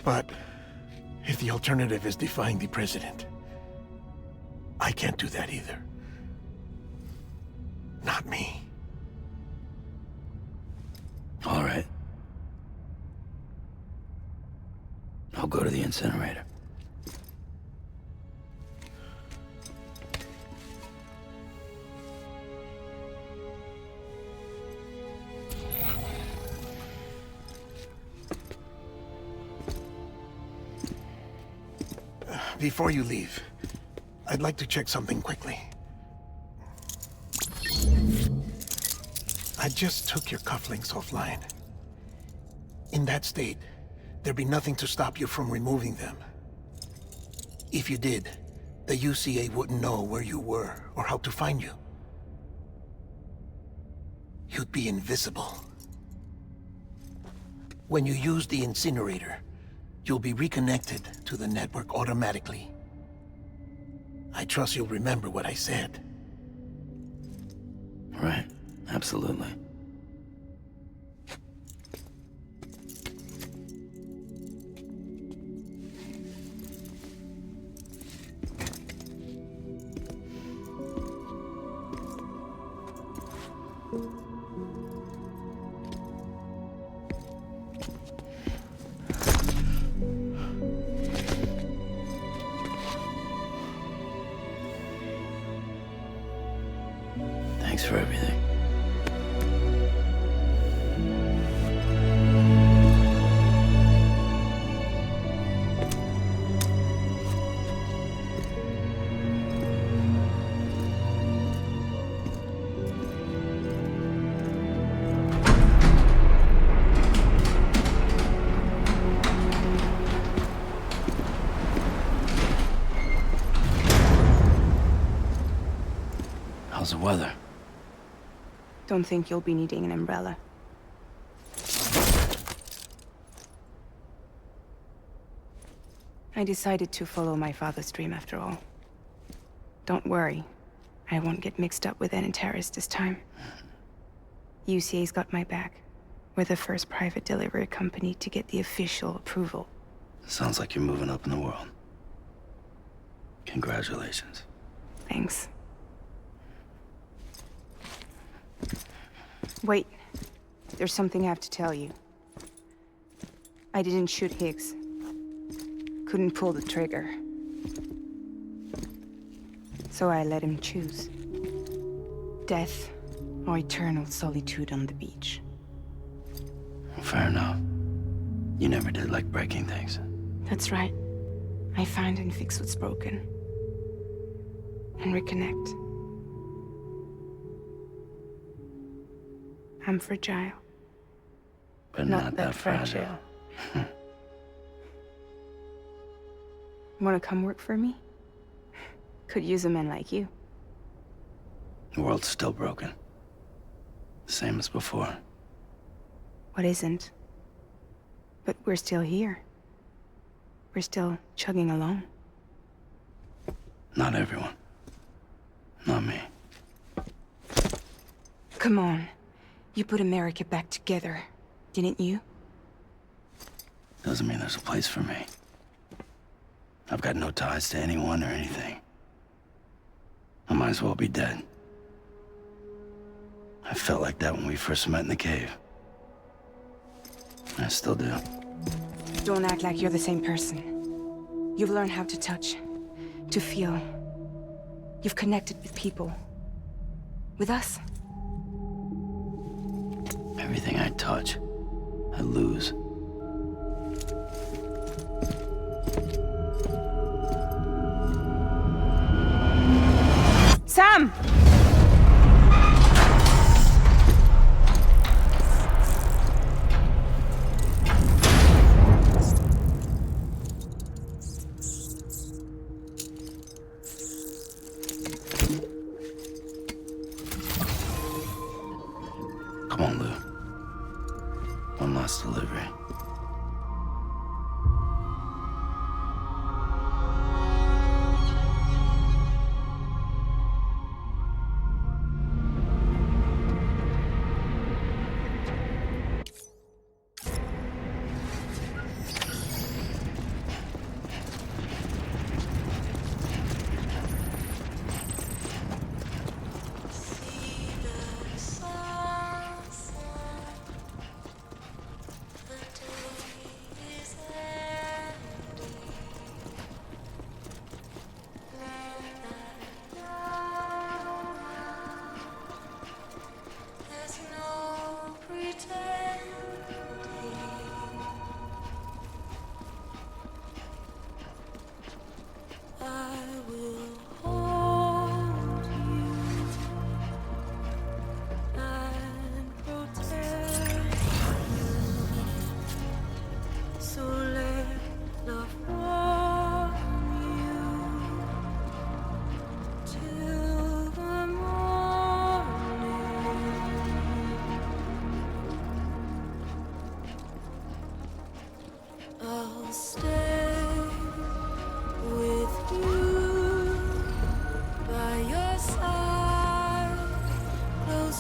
But if the alternative is defying the president, I can't do that either. Not me. All right. I'll go to the incinerator. Before you leave, I'd like to check something quickly. I just took your cufflinks offline. In that state, there'd be nothing to stop you from removing them. If you did, the UCA wouldn't know where you were or how to find you. You'd be invisible. When you use the incinerator, you'll be reconnected to the network automatically. I trust you'll remember what I said. Right. Absolutely. Thanks for everything. How's the weather? Don't think you'll be needing an umbrella. I decided to follow my father's dream after all. Don't worry. I won't get mixed up with any terrorists this time. UCA's got my back. We're the first private delivery company to get the official approval. Sounds like you're moving up in the world. Congratulations. Thanks. Wait. There's something I have to tell you. I didn't shoot Higgs. Couldn't pull the trigger. So I let him choose. Death or eternal solitude on the beach. Fair enough. You never did like breaking things. That's right. I find and fix what's broken. And reconnect. I'm fragile. But not that fragile. Wanna come work for me? Could use a man like you. The world's still broken. Same as before. What isn't? But we're still here. We're still chugging along. Not everyone. Not me. Come on. You put America back together, didn't you? Doesn't mean there's a place for me. I've got no ties to anyone or anything. I might as well be dead. I felt like that when we first met in the cave. I still do. Don't act like you're the same person. You've learned how to touch, to feel. You've connected with people. With us. Everything I touch, I lose. Sam! Come on, Lou. One last delivery.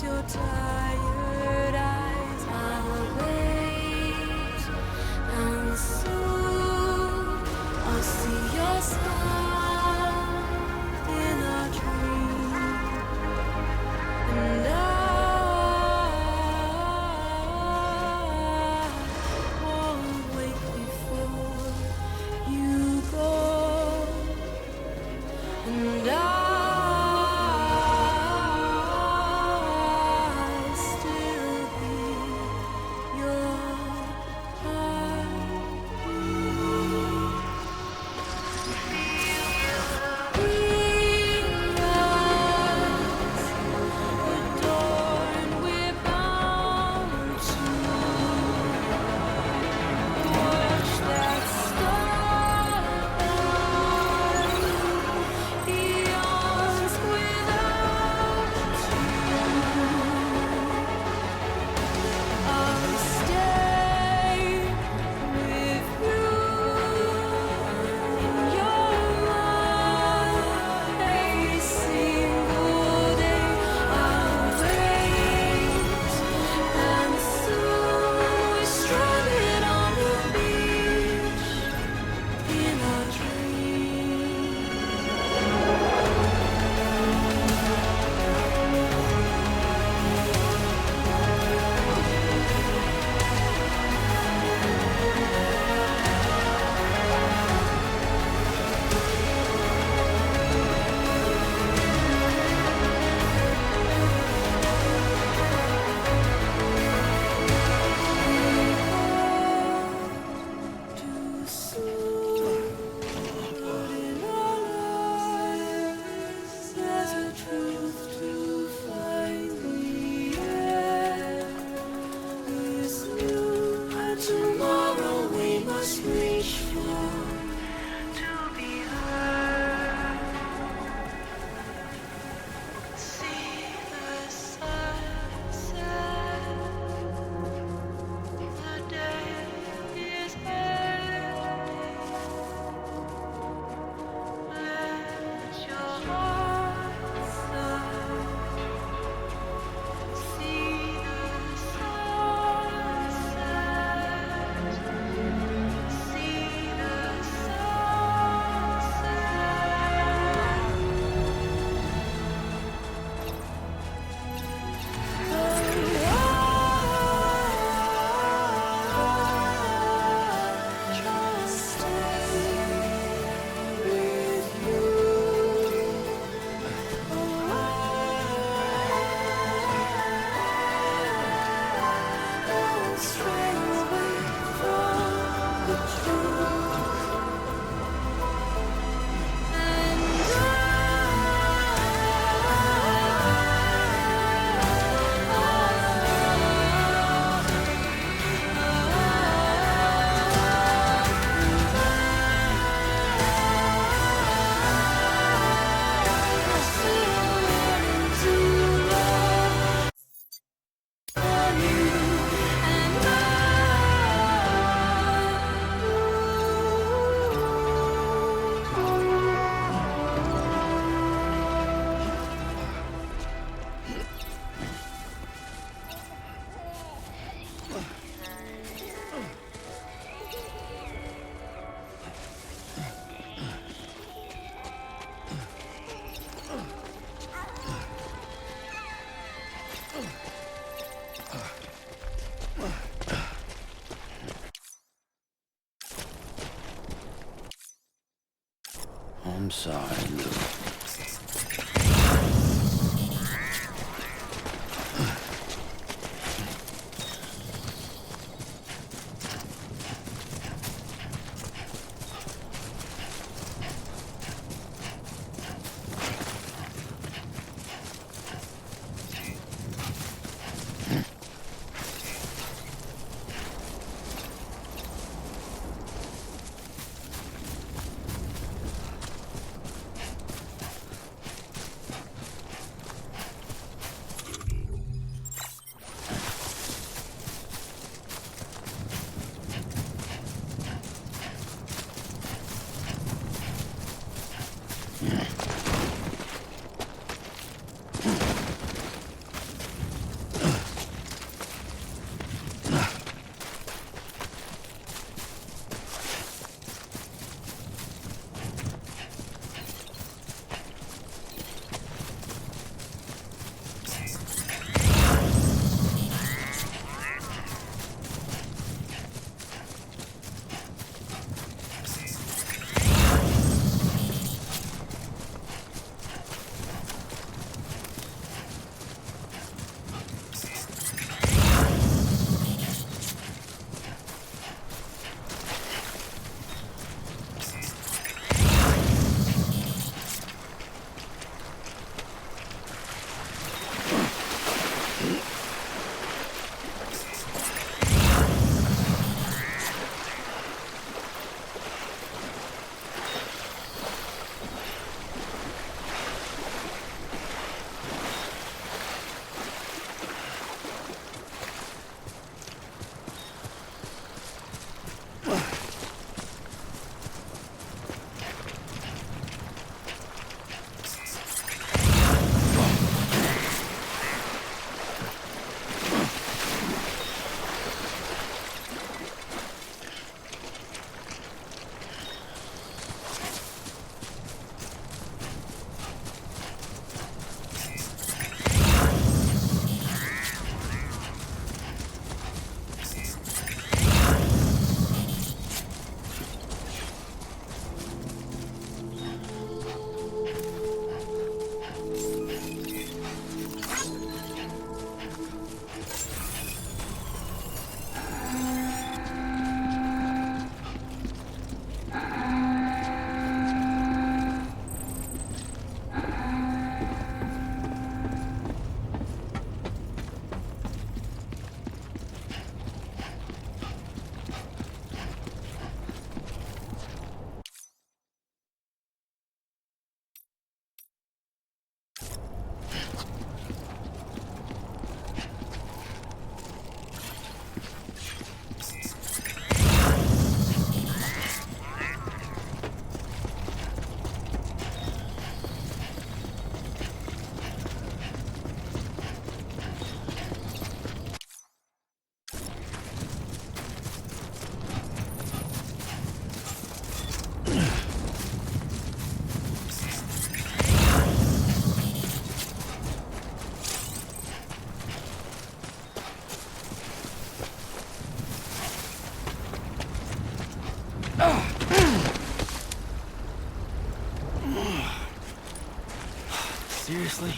your tired eyes. I'll wait, and soon I'll see your smile in a dream, and I won't wake before you go, and I'll still be your heartbeat. Green grass, adorned, we're bound to watch that starlight. Eons without I'll stay with you in your mind every single day. I'll wait, and soon we're stranded on the beach in our dream. Too soon, but in our lives there's a truth to find. The end is new, and tomorrow we must reach for to be heard. See the sunset. The day is ending. Let your heart sigh. See the sunset. See the I'm sorry, Lou. Seriously?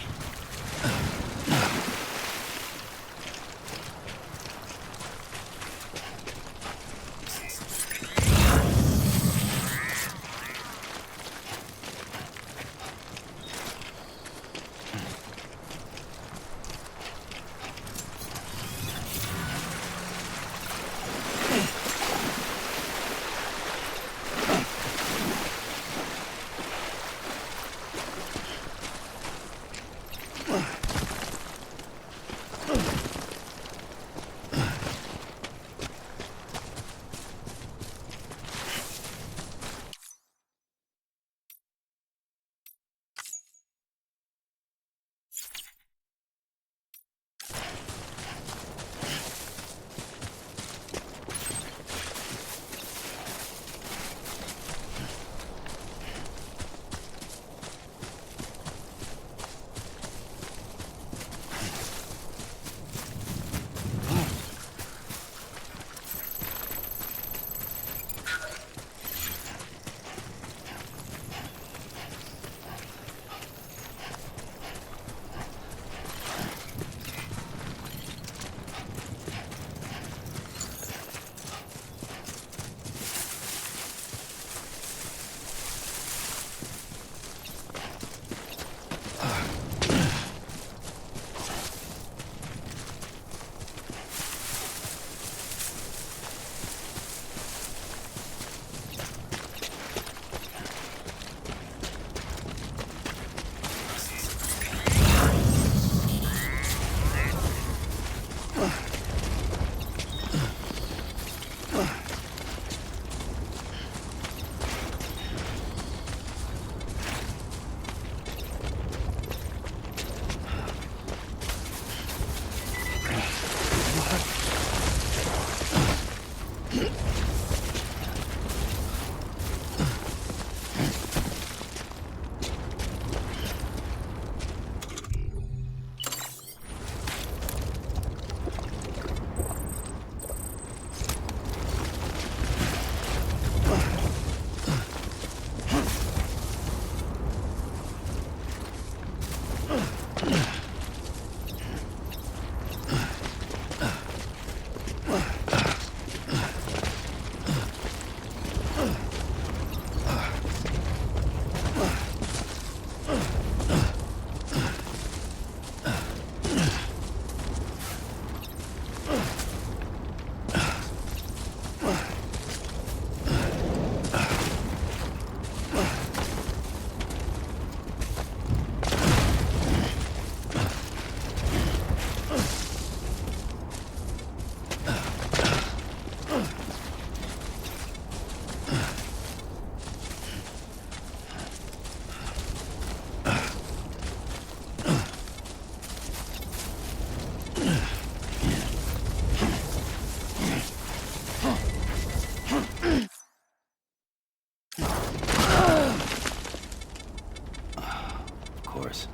Course.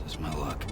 Just my luck.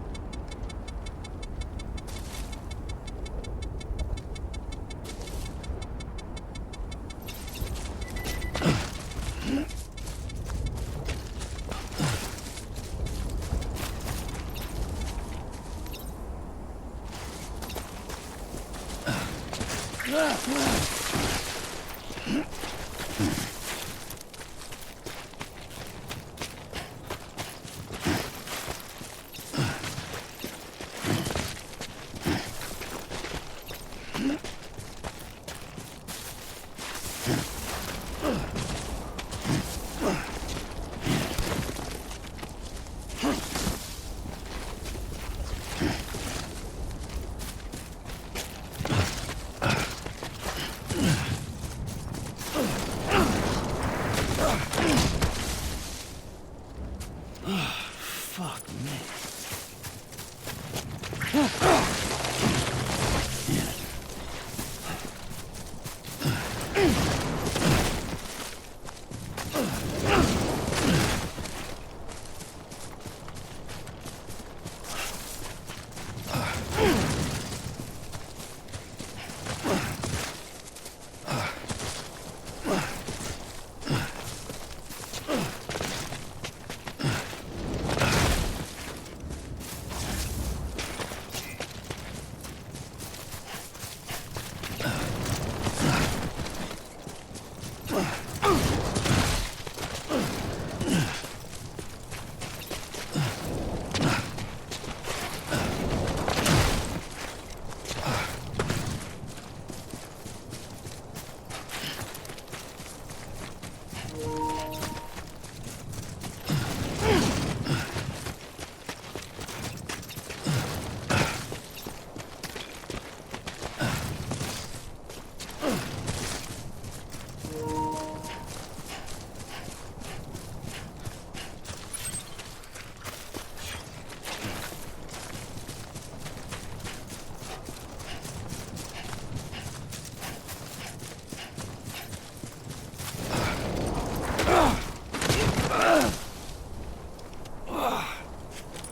Fuck me.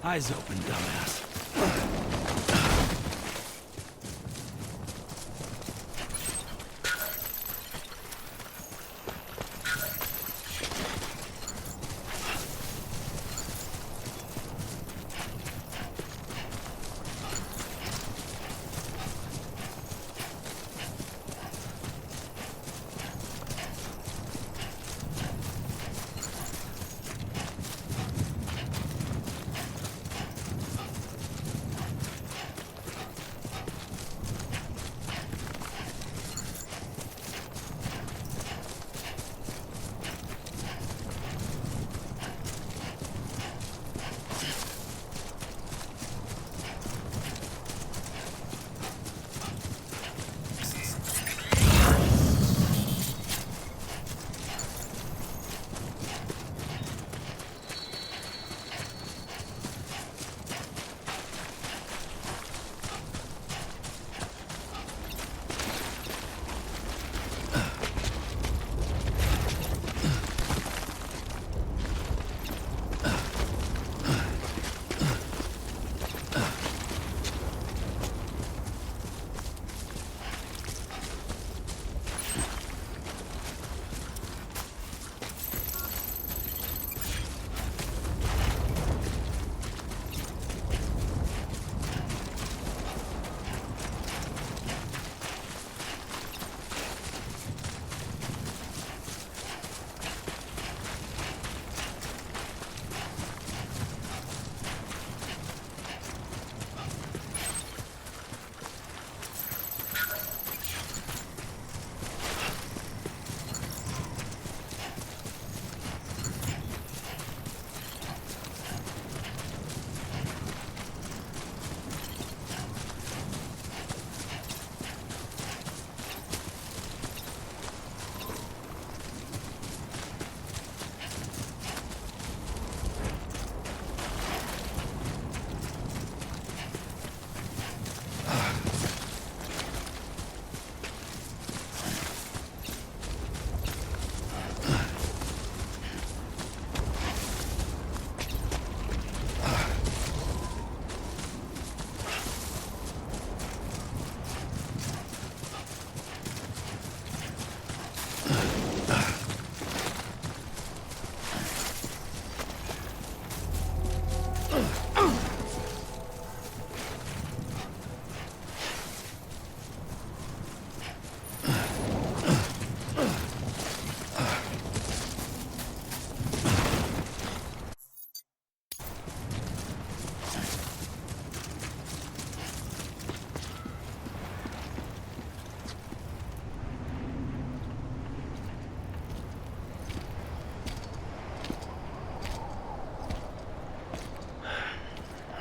Eyes open, dumbass.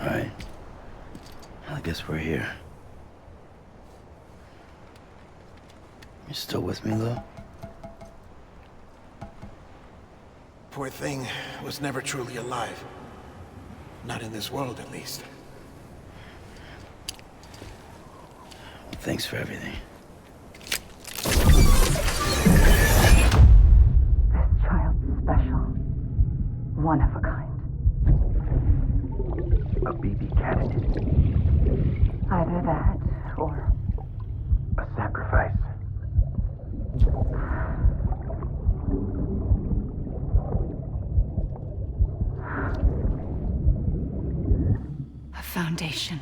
Alright. I guess we're here. You still with me, though? Poor thing was never truly alive. Not in this world, at least. Thanks for everything. This child's special. One of a kind. A BB candidate. Either that, or A sacrifice. A foundation.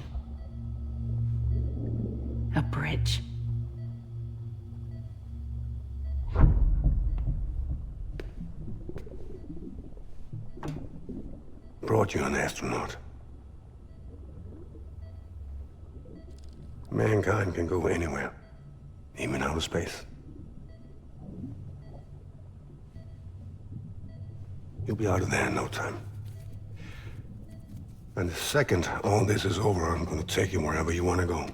A bridge. Brought you an astronaut. Mankind can go anywhere, even outer space. You'll be out of there in no time. And the second all this is over, I'm gonna take you wherever you want to go.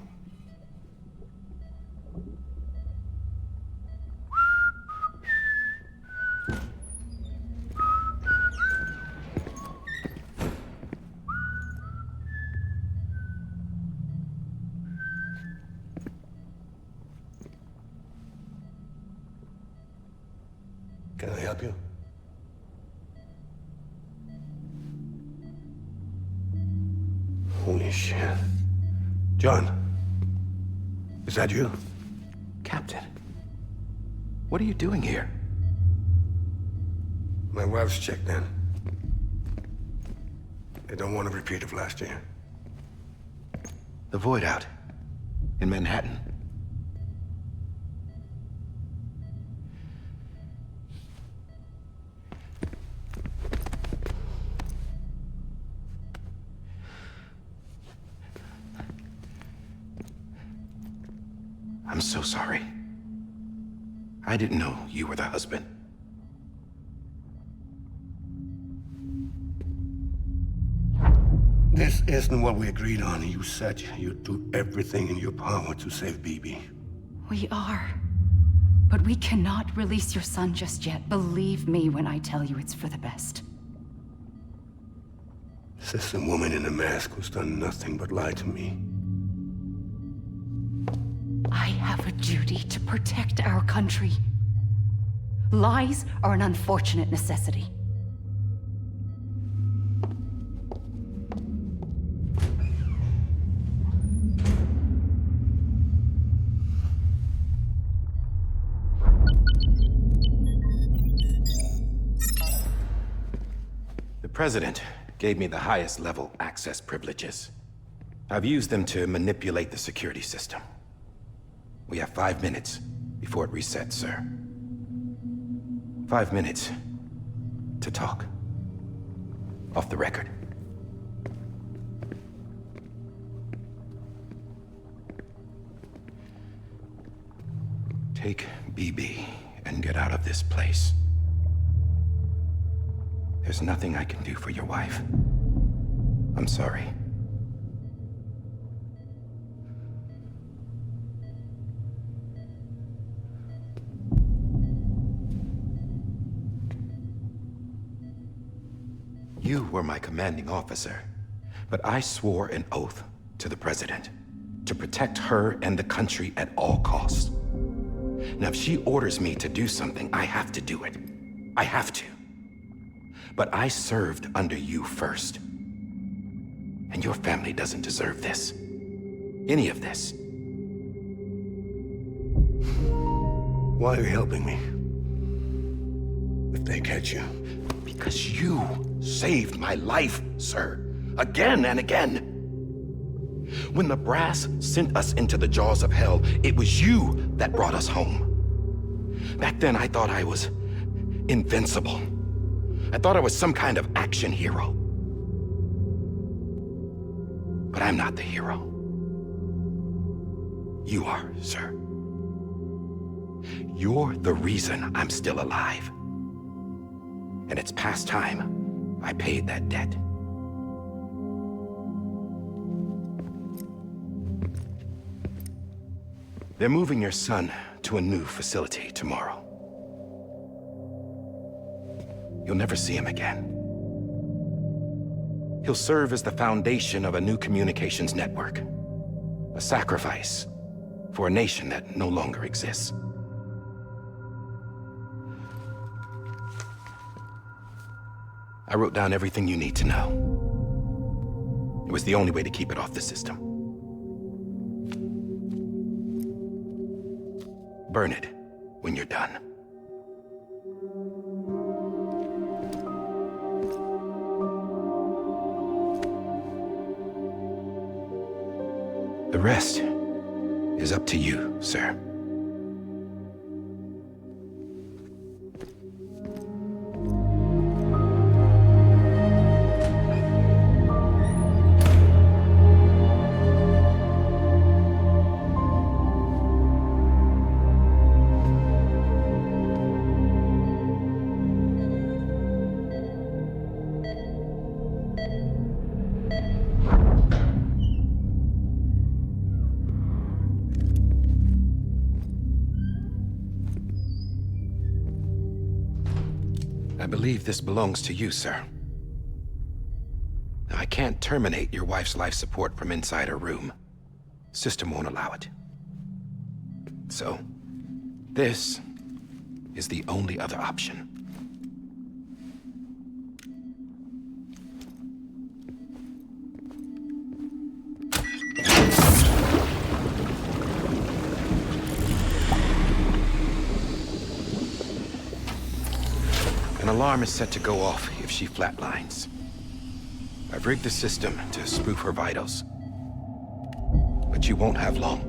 Can I help you? Holy shit. John, is that you? Captain, what are you doing here? My wife's checked in. They don't want a repeat of last year. The Void out in Manhattan. I'm so sorry. I didn't know you were the husband. This isn't what we agreed on. You said you'd do everything in your power to save BB. We are. But we cannot release your son just yet. Believe me when I tell you it's for the best. This is a woman in a mask who's done nothing but lie to me. I have a duty to protect our country. Lies are an unfortunate necessity. The President gave me the highest level access privileges. I've used them to manipulate the security system. We have 5 minutes before it resets, sir. 5 minutes to talk. Off the record. Take BB and get out of this place. There's nothing I can do for your wife. I'm sorry. You were my commanding officer, but I swore an oath to the President to protect her and the country at all costs. Now, if she orders me to do something, I have to do it. I have to. But I served under you first. And your family doesn't deserve this. Any of this. Why are you helping me? If they catch you. Because you saved my life, sir. Again and again. When the brass sent us into the jaws of hell, it was you that brought us home. Back then, I thought I was invincible. I thought I was some kind of action hero. But I'm not the hero. You are, sir. You're the reason I'm still alive. And it's past time I paid that debt. They're moving your son to a new facility tomorrow. You'll never see him again. He'll serve as the foundation of a new communications network. A sacrifice for a nation that no longer exists. I wrote down everything you need to know. It was the only way to keep it off the system. Burn it when you're done. The rest is up to you, sir. I believe this belongs to you, sir. Now, I can't terminate your wife's life support from inside her room. System won't allow it. So, this is the only other option. An alarm is set to go off if she flatlines. I've rigged the system to spoof her vitals. But you won't have long.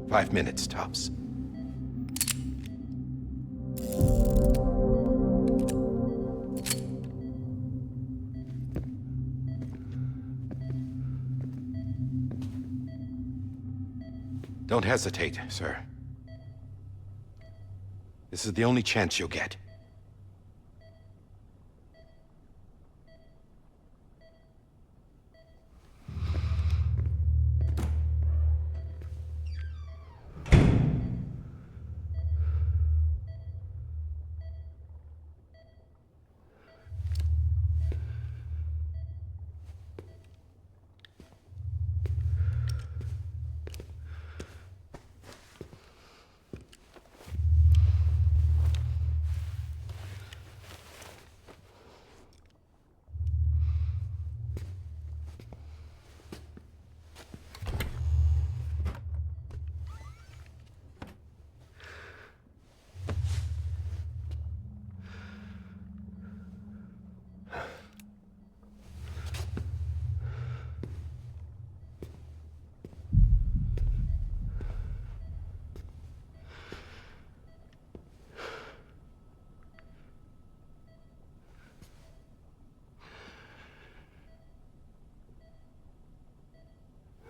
5 minutes, tops. Don't hesitate, sir. This is the only chance you'll get.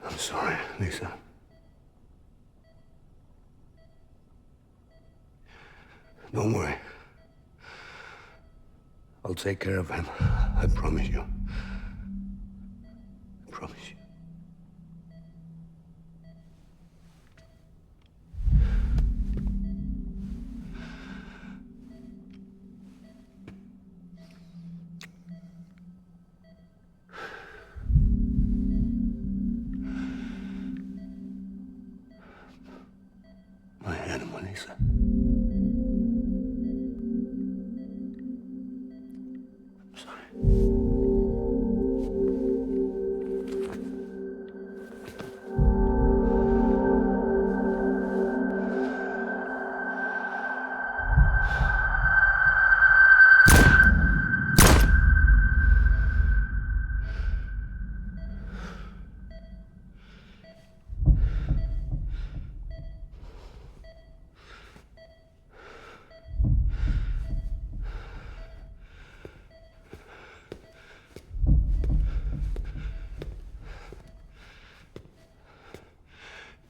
I'm sorry, Lisa. Don't worry. I'll take care of him. I promise you. I promise you. My animal, Lisa. I'm sorry.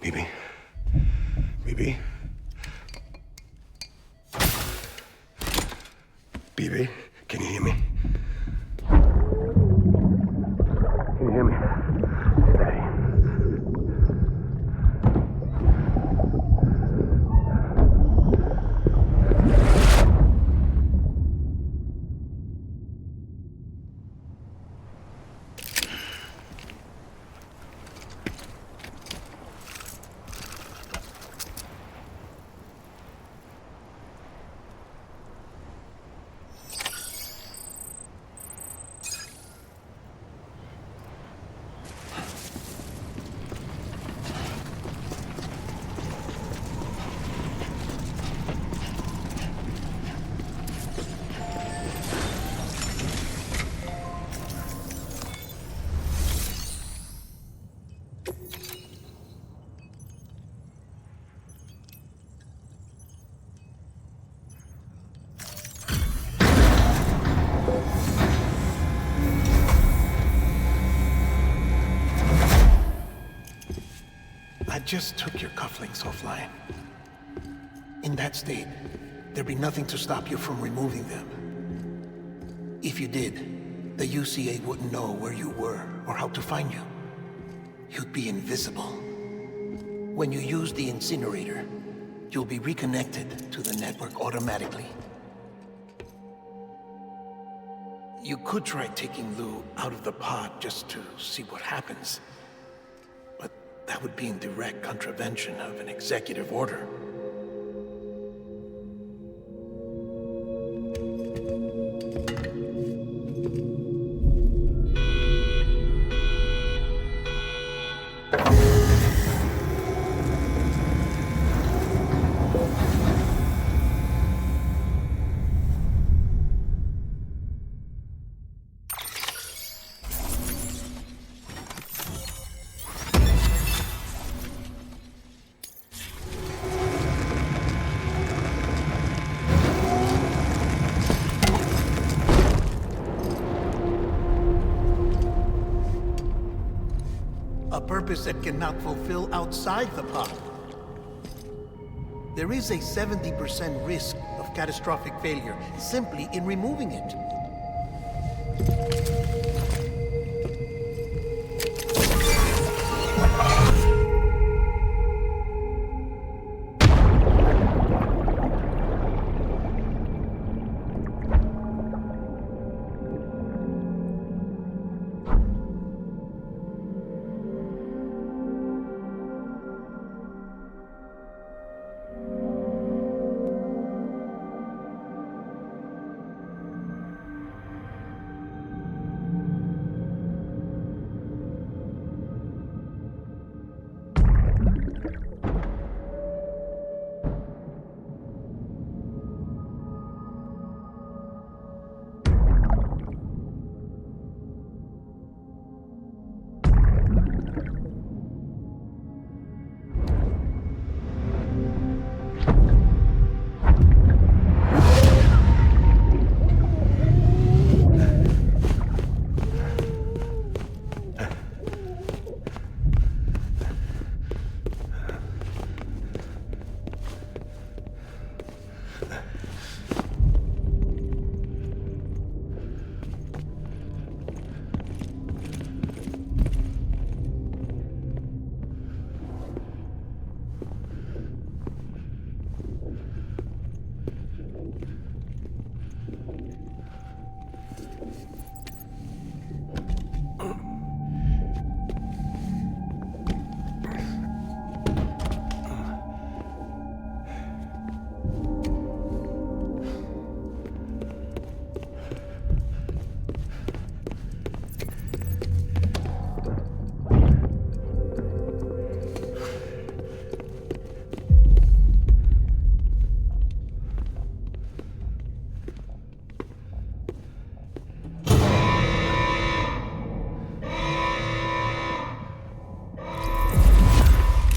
Bibi. Bibi. Bibi, can you hear me? Can you hear me? Steady. I just took your cufflinks offline. In that state, there'd be nothing to stop you from removing them. If you did, the UCA wouldn't know where you were or how to find you. You'd be invisible. When you use the incinerator, you'll be reconnected to the network automatically. You could try taking Lou out of the pod just to see what happens. But that would be in direct contravention of an executive order. A purpose that cannot fulfill outside the pod. There is a 70% risk of catastrophic failure simply in removing it.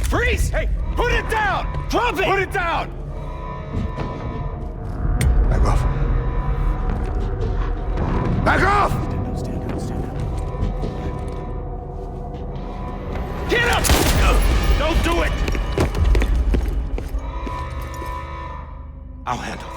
Freeze! Hey, put it down! Drop it! Put it down! Back off. Back off! Get up! Don't do it! I'll handle this.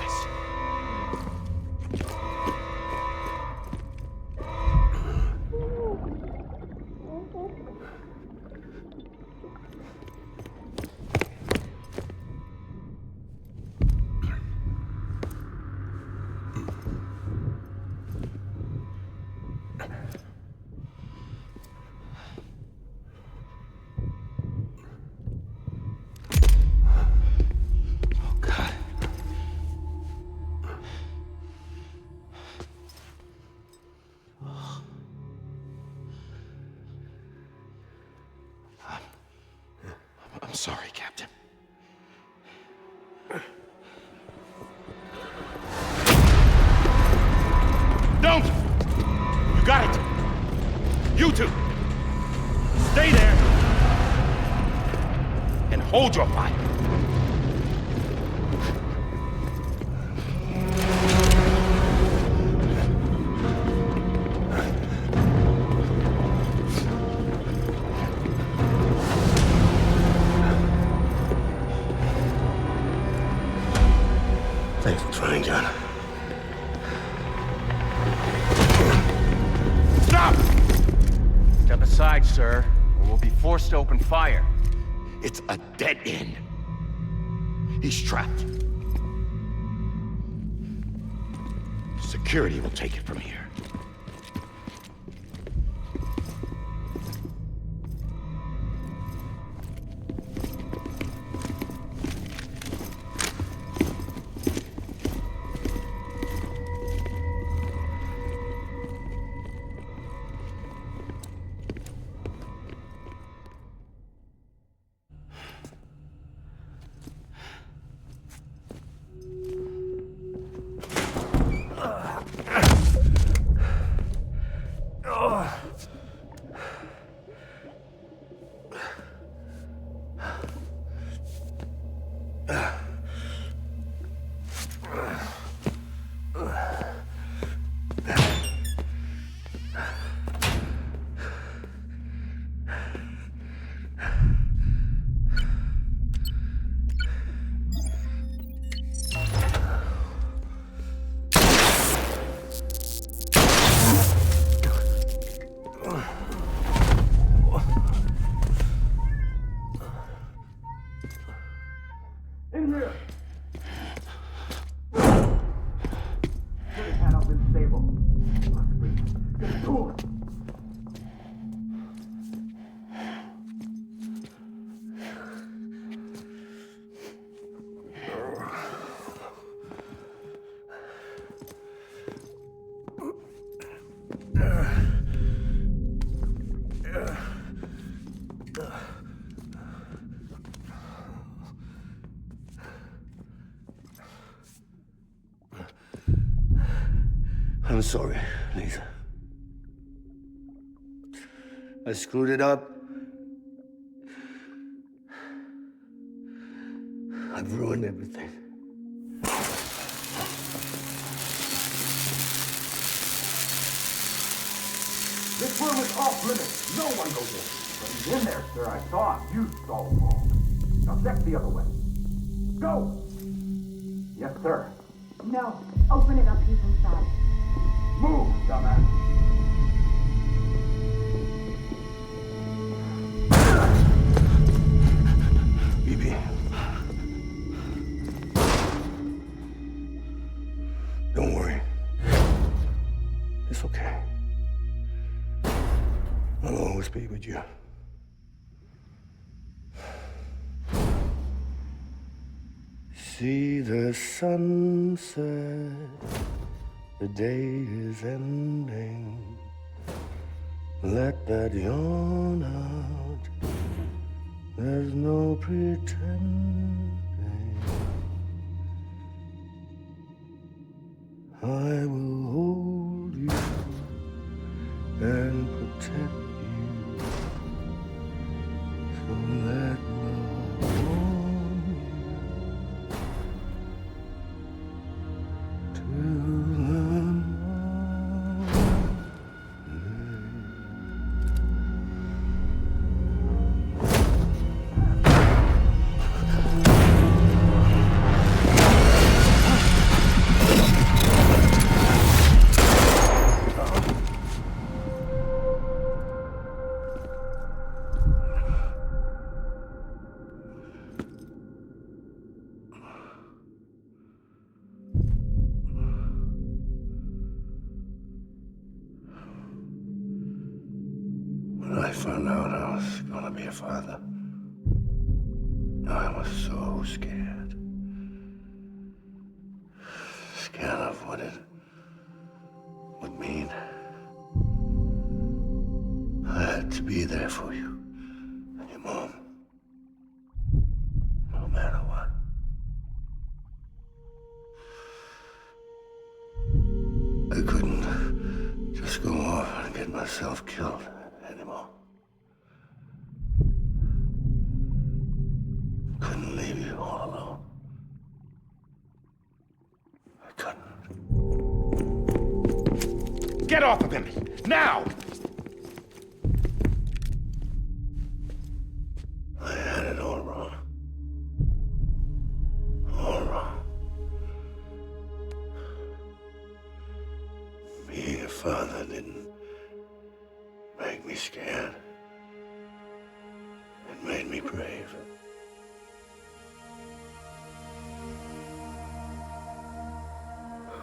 I'm sorry, Captain. Don't! You got it! You two! Stay there! And hold your fire! Thanks for trying, John. Stop! Step aside, sir, or we'll be forced to open fire. It's a dead end. He's trapped. Security will take it from here. I'm sorry, Lisa. I screwed it up. I've ruined everything. This room is off limits. No one goes in. But he's in there, sir. I saw him. You saw him all. Now check the other way. Go! Yes, sir. No. Open it up. He's inside. Move, dumbass. Bibi. Don't worry. It's okay. I'll always be with you. See the sunset, the day is ending. Let that yawn out, there's no pretending. I will hold you and protect you. So let love warm you till the When I found out I was gonna be a father, I was so scared. Scared of what it would mean. I had to be there for you and your mom, no matter what. I couldn't just go off and get myself killed anymore. Couldn't leave you all alone. I couldn't. Get off of him! Now! I had it all wrong. All wrong. Being a father didn't make me scared. It made me brave.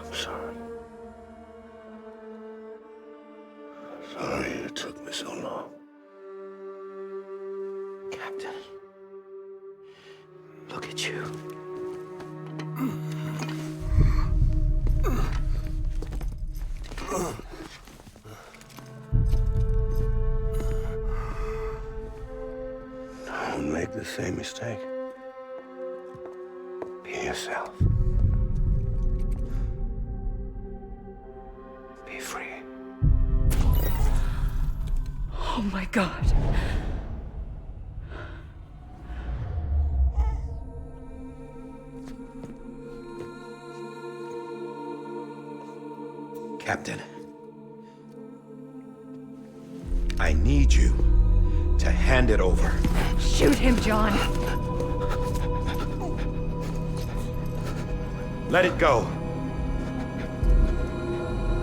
I'm sorry. Sorry it took me so long. Captain, look at you. Don't make the same mistake. Be yourself. Be free. Oh my God. Captain, I need you to hand it over. Shoot him, John. Let it go.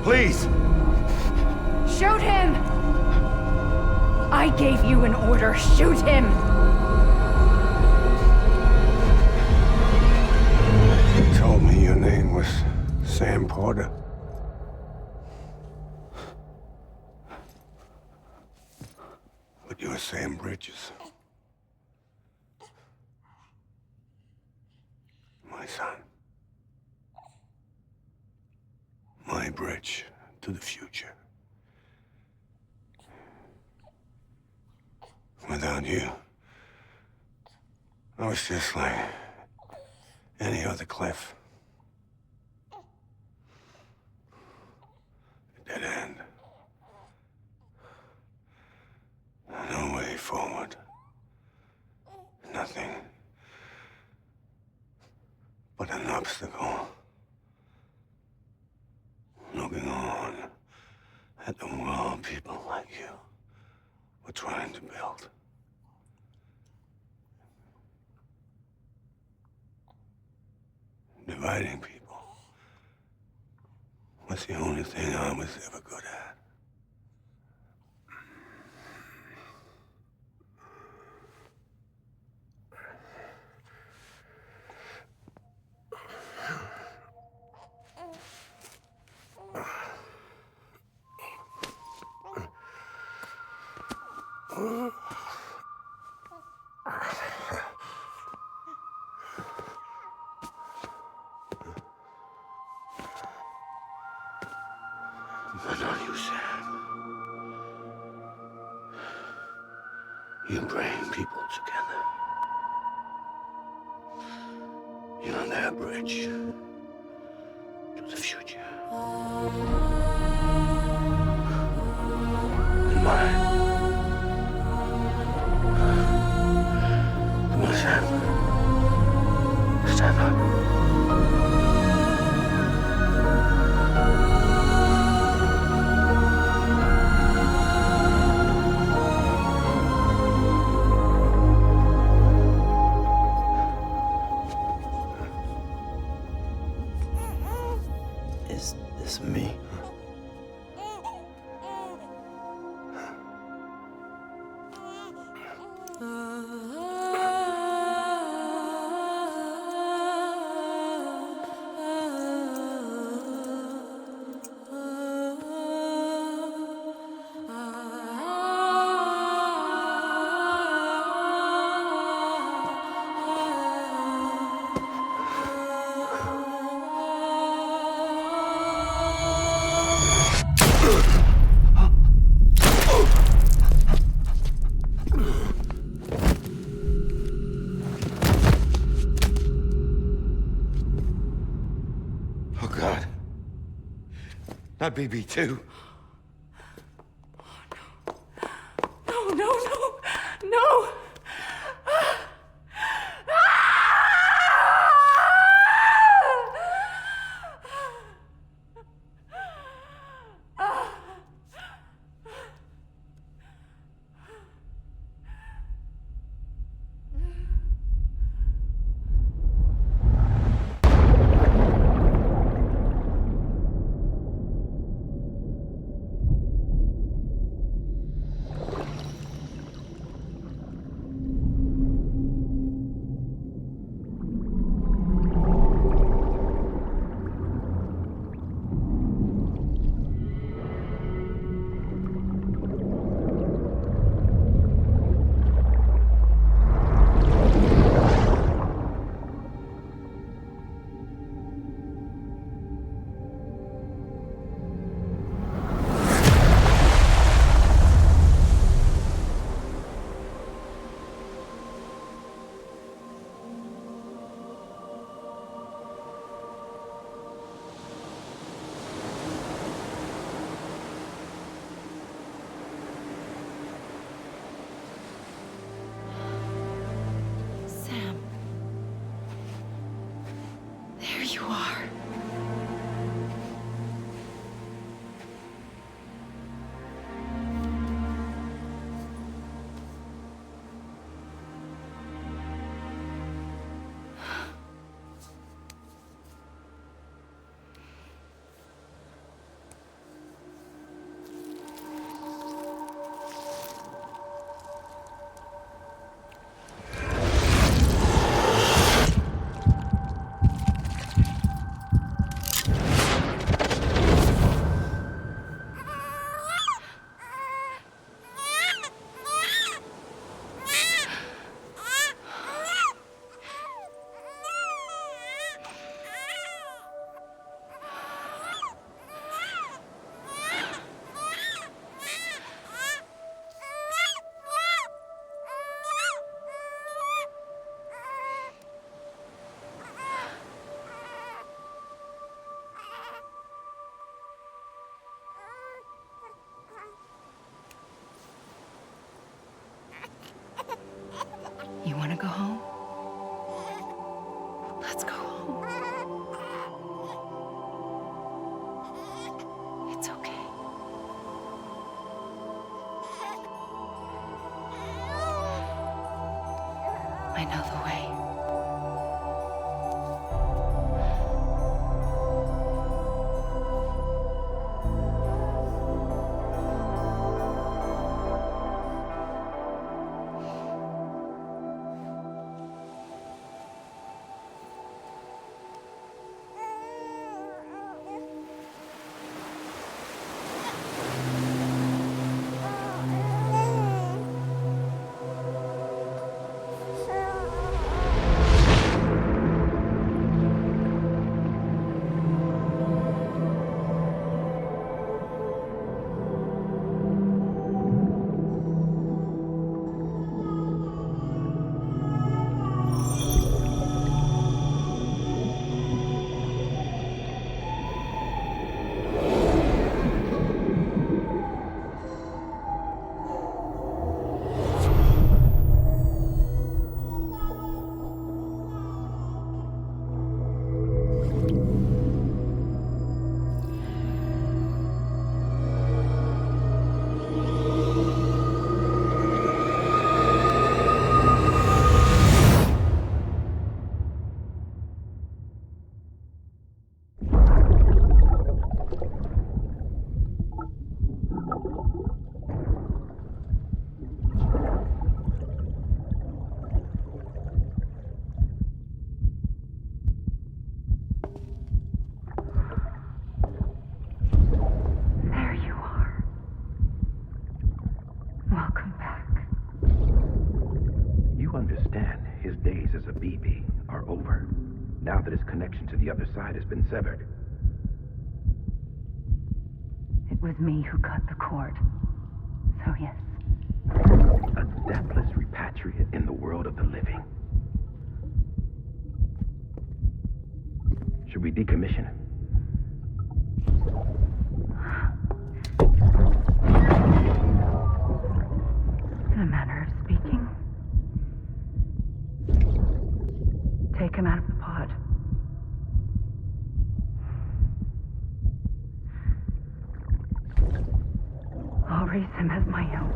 Please. Shoot him! I gave you an order. Shoot him! You told me your name was Sam Porter. But you're Sam Bridges. My son. My bridge to the future. Without you, I was just like any other Cliff. obstacle. Looking on at the world people like you were trying to build. Dividing people was the only thing I was ever good at. But not you, Sam. You bring people together. You're on their bridge to the future. And mine. Come on, Sam. Stand up. Is this me? Oh, God. Not BB2. No, no, no, no! Sam. There you are. I know the way. There you are. Welcome back. You understand his days as a BB are over, now that his connection to the other side has been severed. It was me who cut the cord. So yes. A deathless repatriate in the world of the living. Should we decommission him? In a manner of speaking. Take him out of the pod. I'll raise him as my own.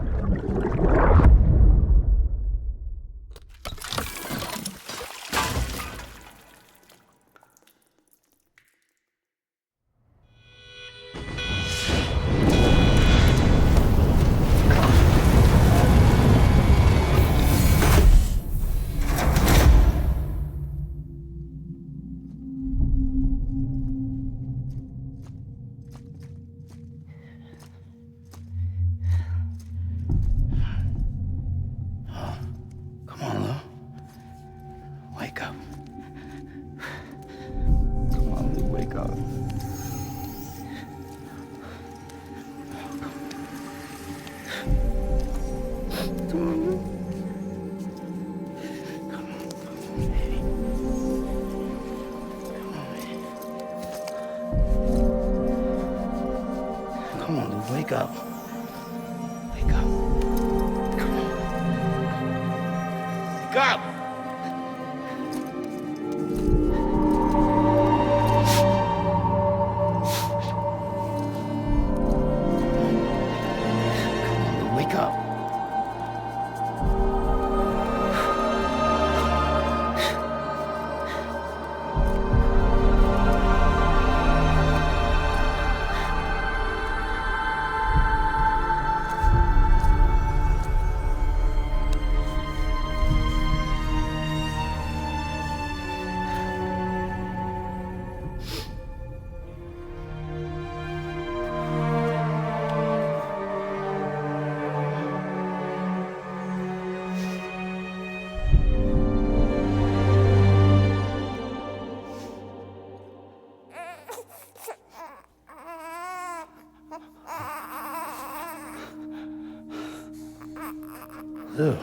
Come on, Lou. Wake up. Come on, Lou, wake up. Come on, Lou. Come on, baby. Come on, Lou, wake up. Wake up. Come on. Wake up! Wake up. Lou.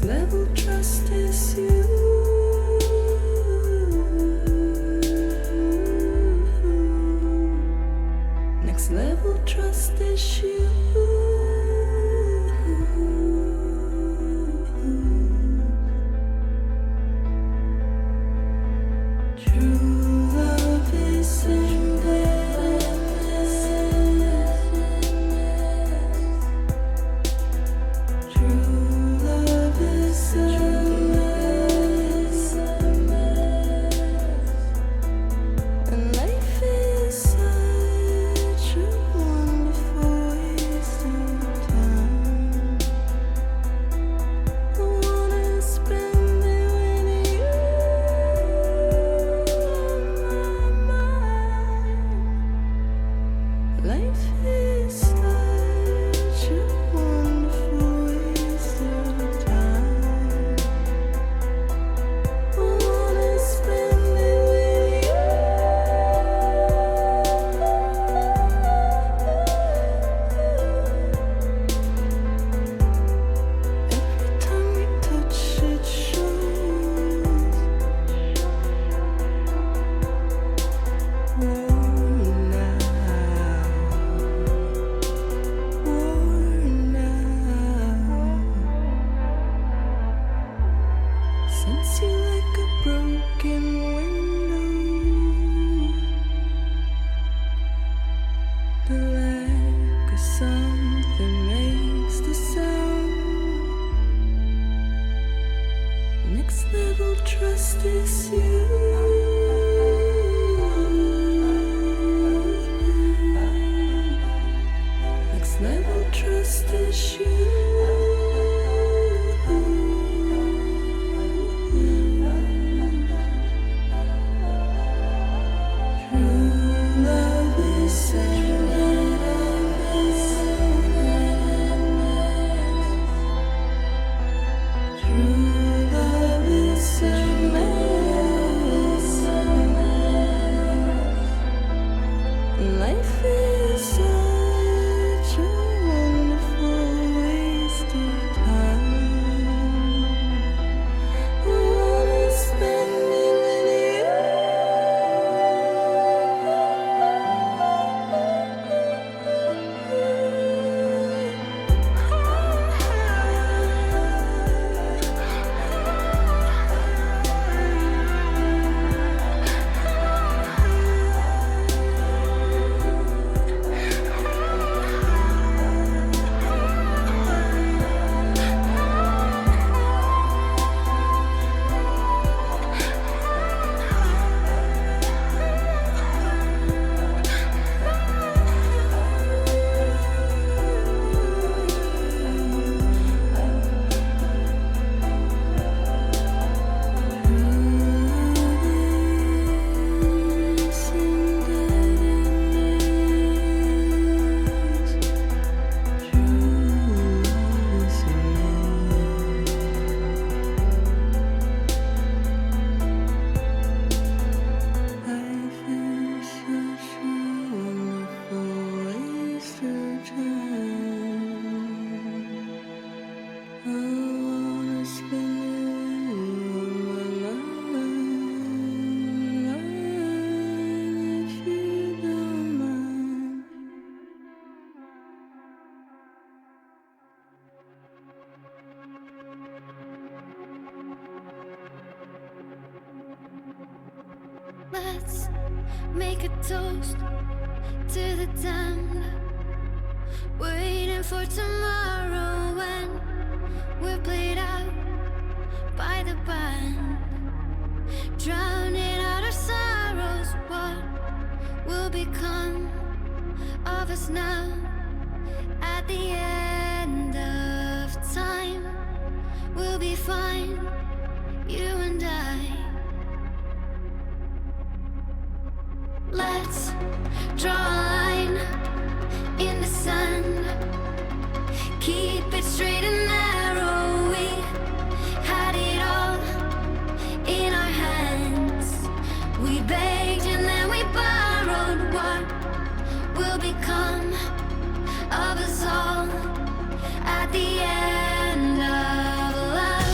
Next level trust is you. Next level trust is you. True love is endless. True love is endless. And life is such a wonderful waste of time. I wanna spend it with you on my mind. Life is such a wonderful waste of time. I wanna spend it with you. Every time we touch it shows. Worn out. Sense you like a broken window. The lack of something makes the sound. Next level trust is you. Next level trust is you. True love is endless. True love is endless. Life is such a wonderful waste of time. I wanna spend it with Let's make a toast to the damned. Waiting for tomorrow when we're played out by the band. Drowning out our sorrows, what will become of us now? At the end of time, we'll be fine, you and I. Let's draw a line in the sand. Keep it straight and narrow. We had it all in our hands. We begged and then we borrowed. What will become of us all at the end of life?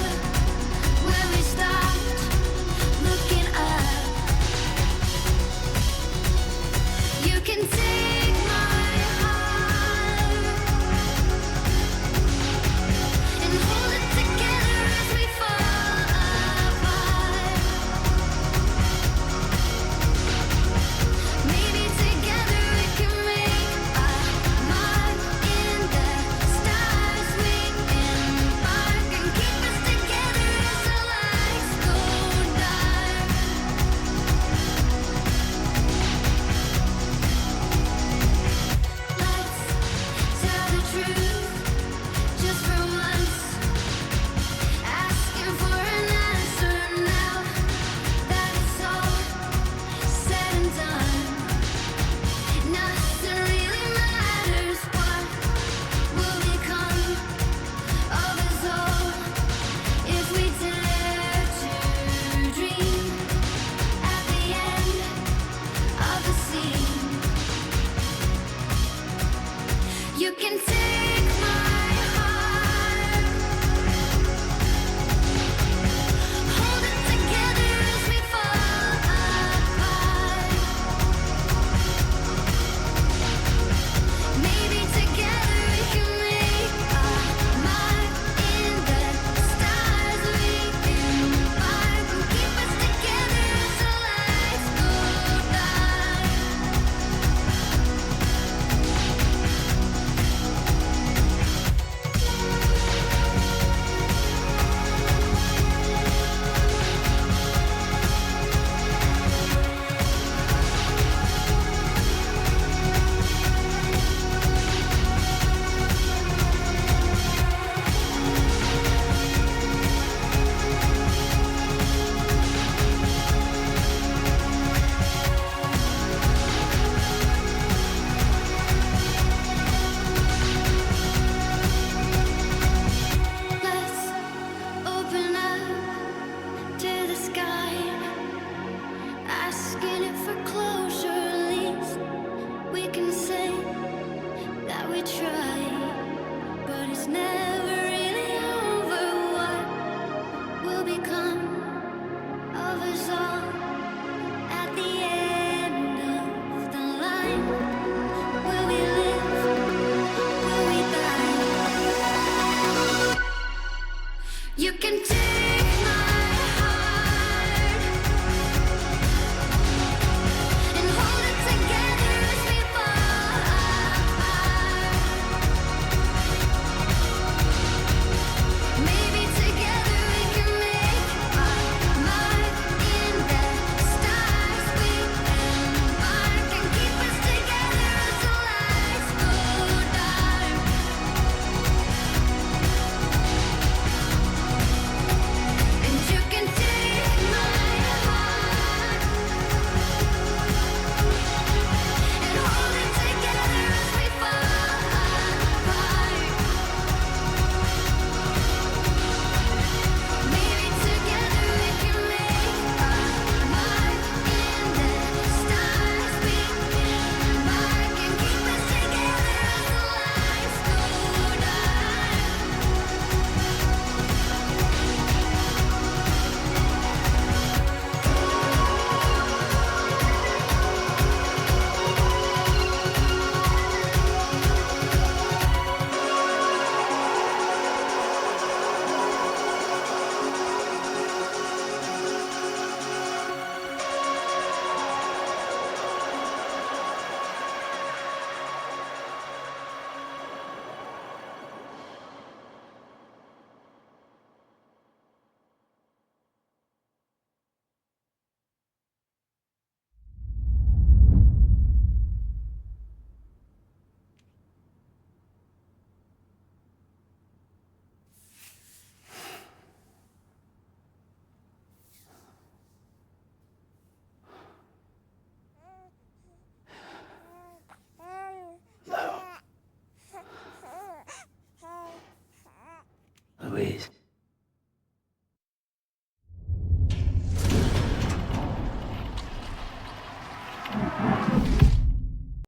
You can do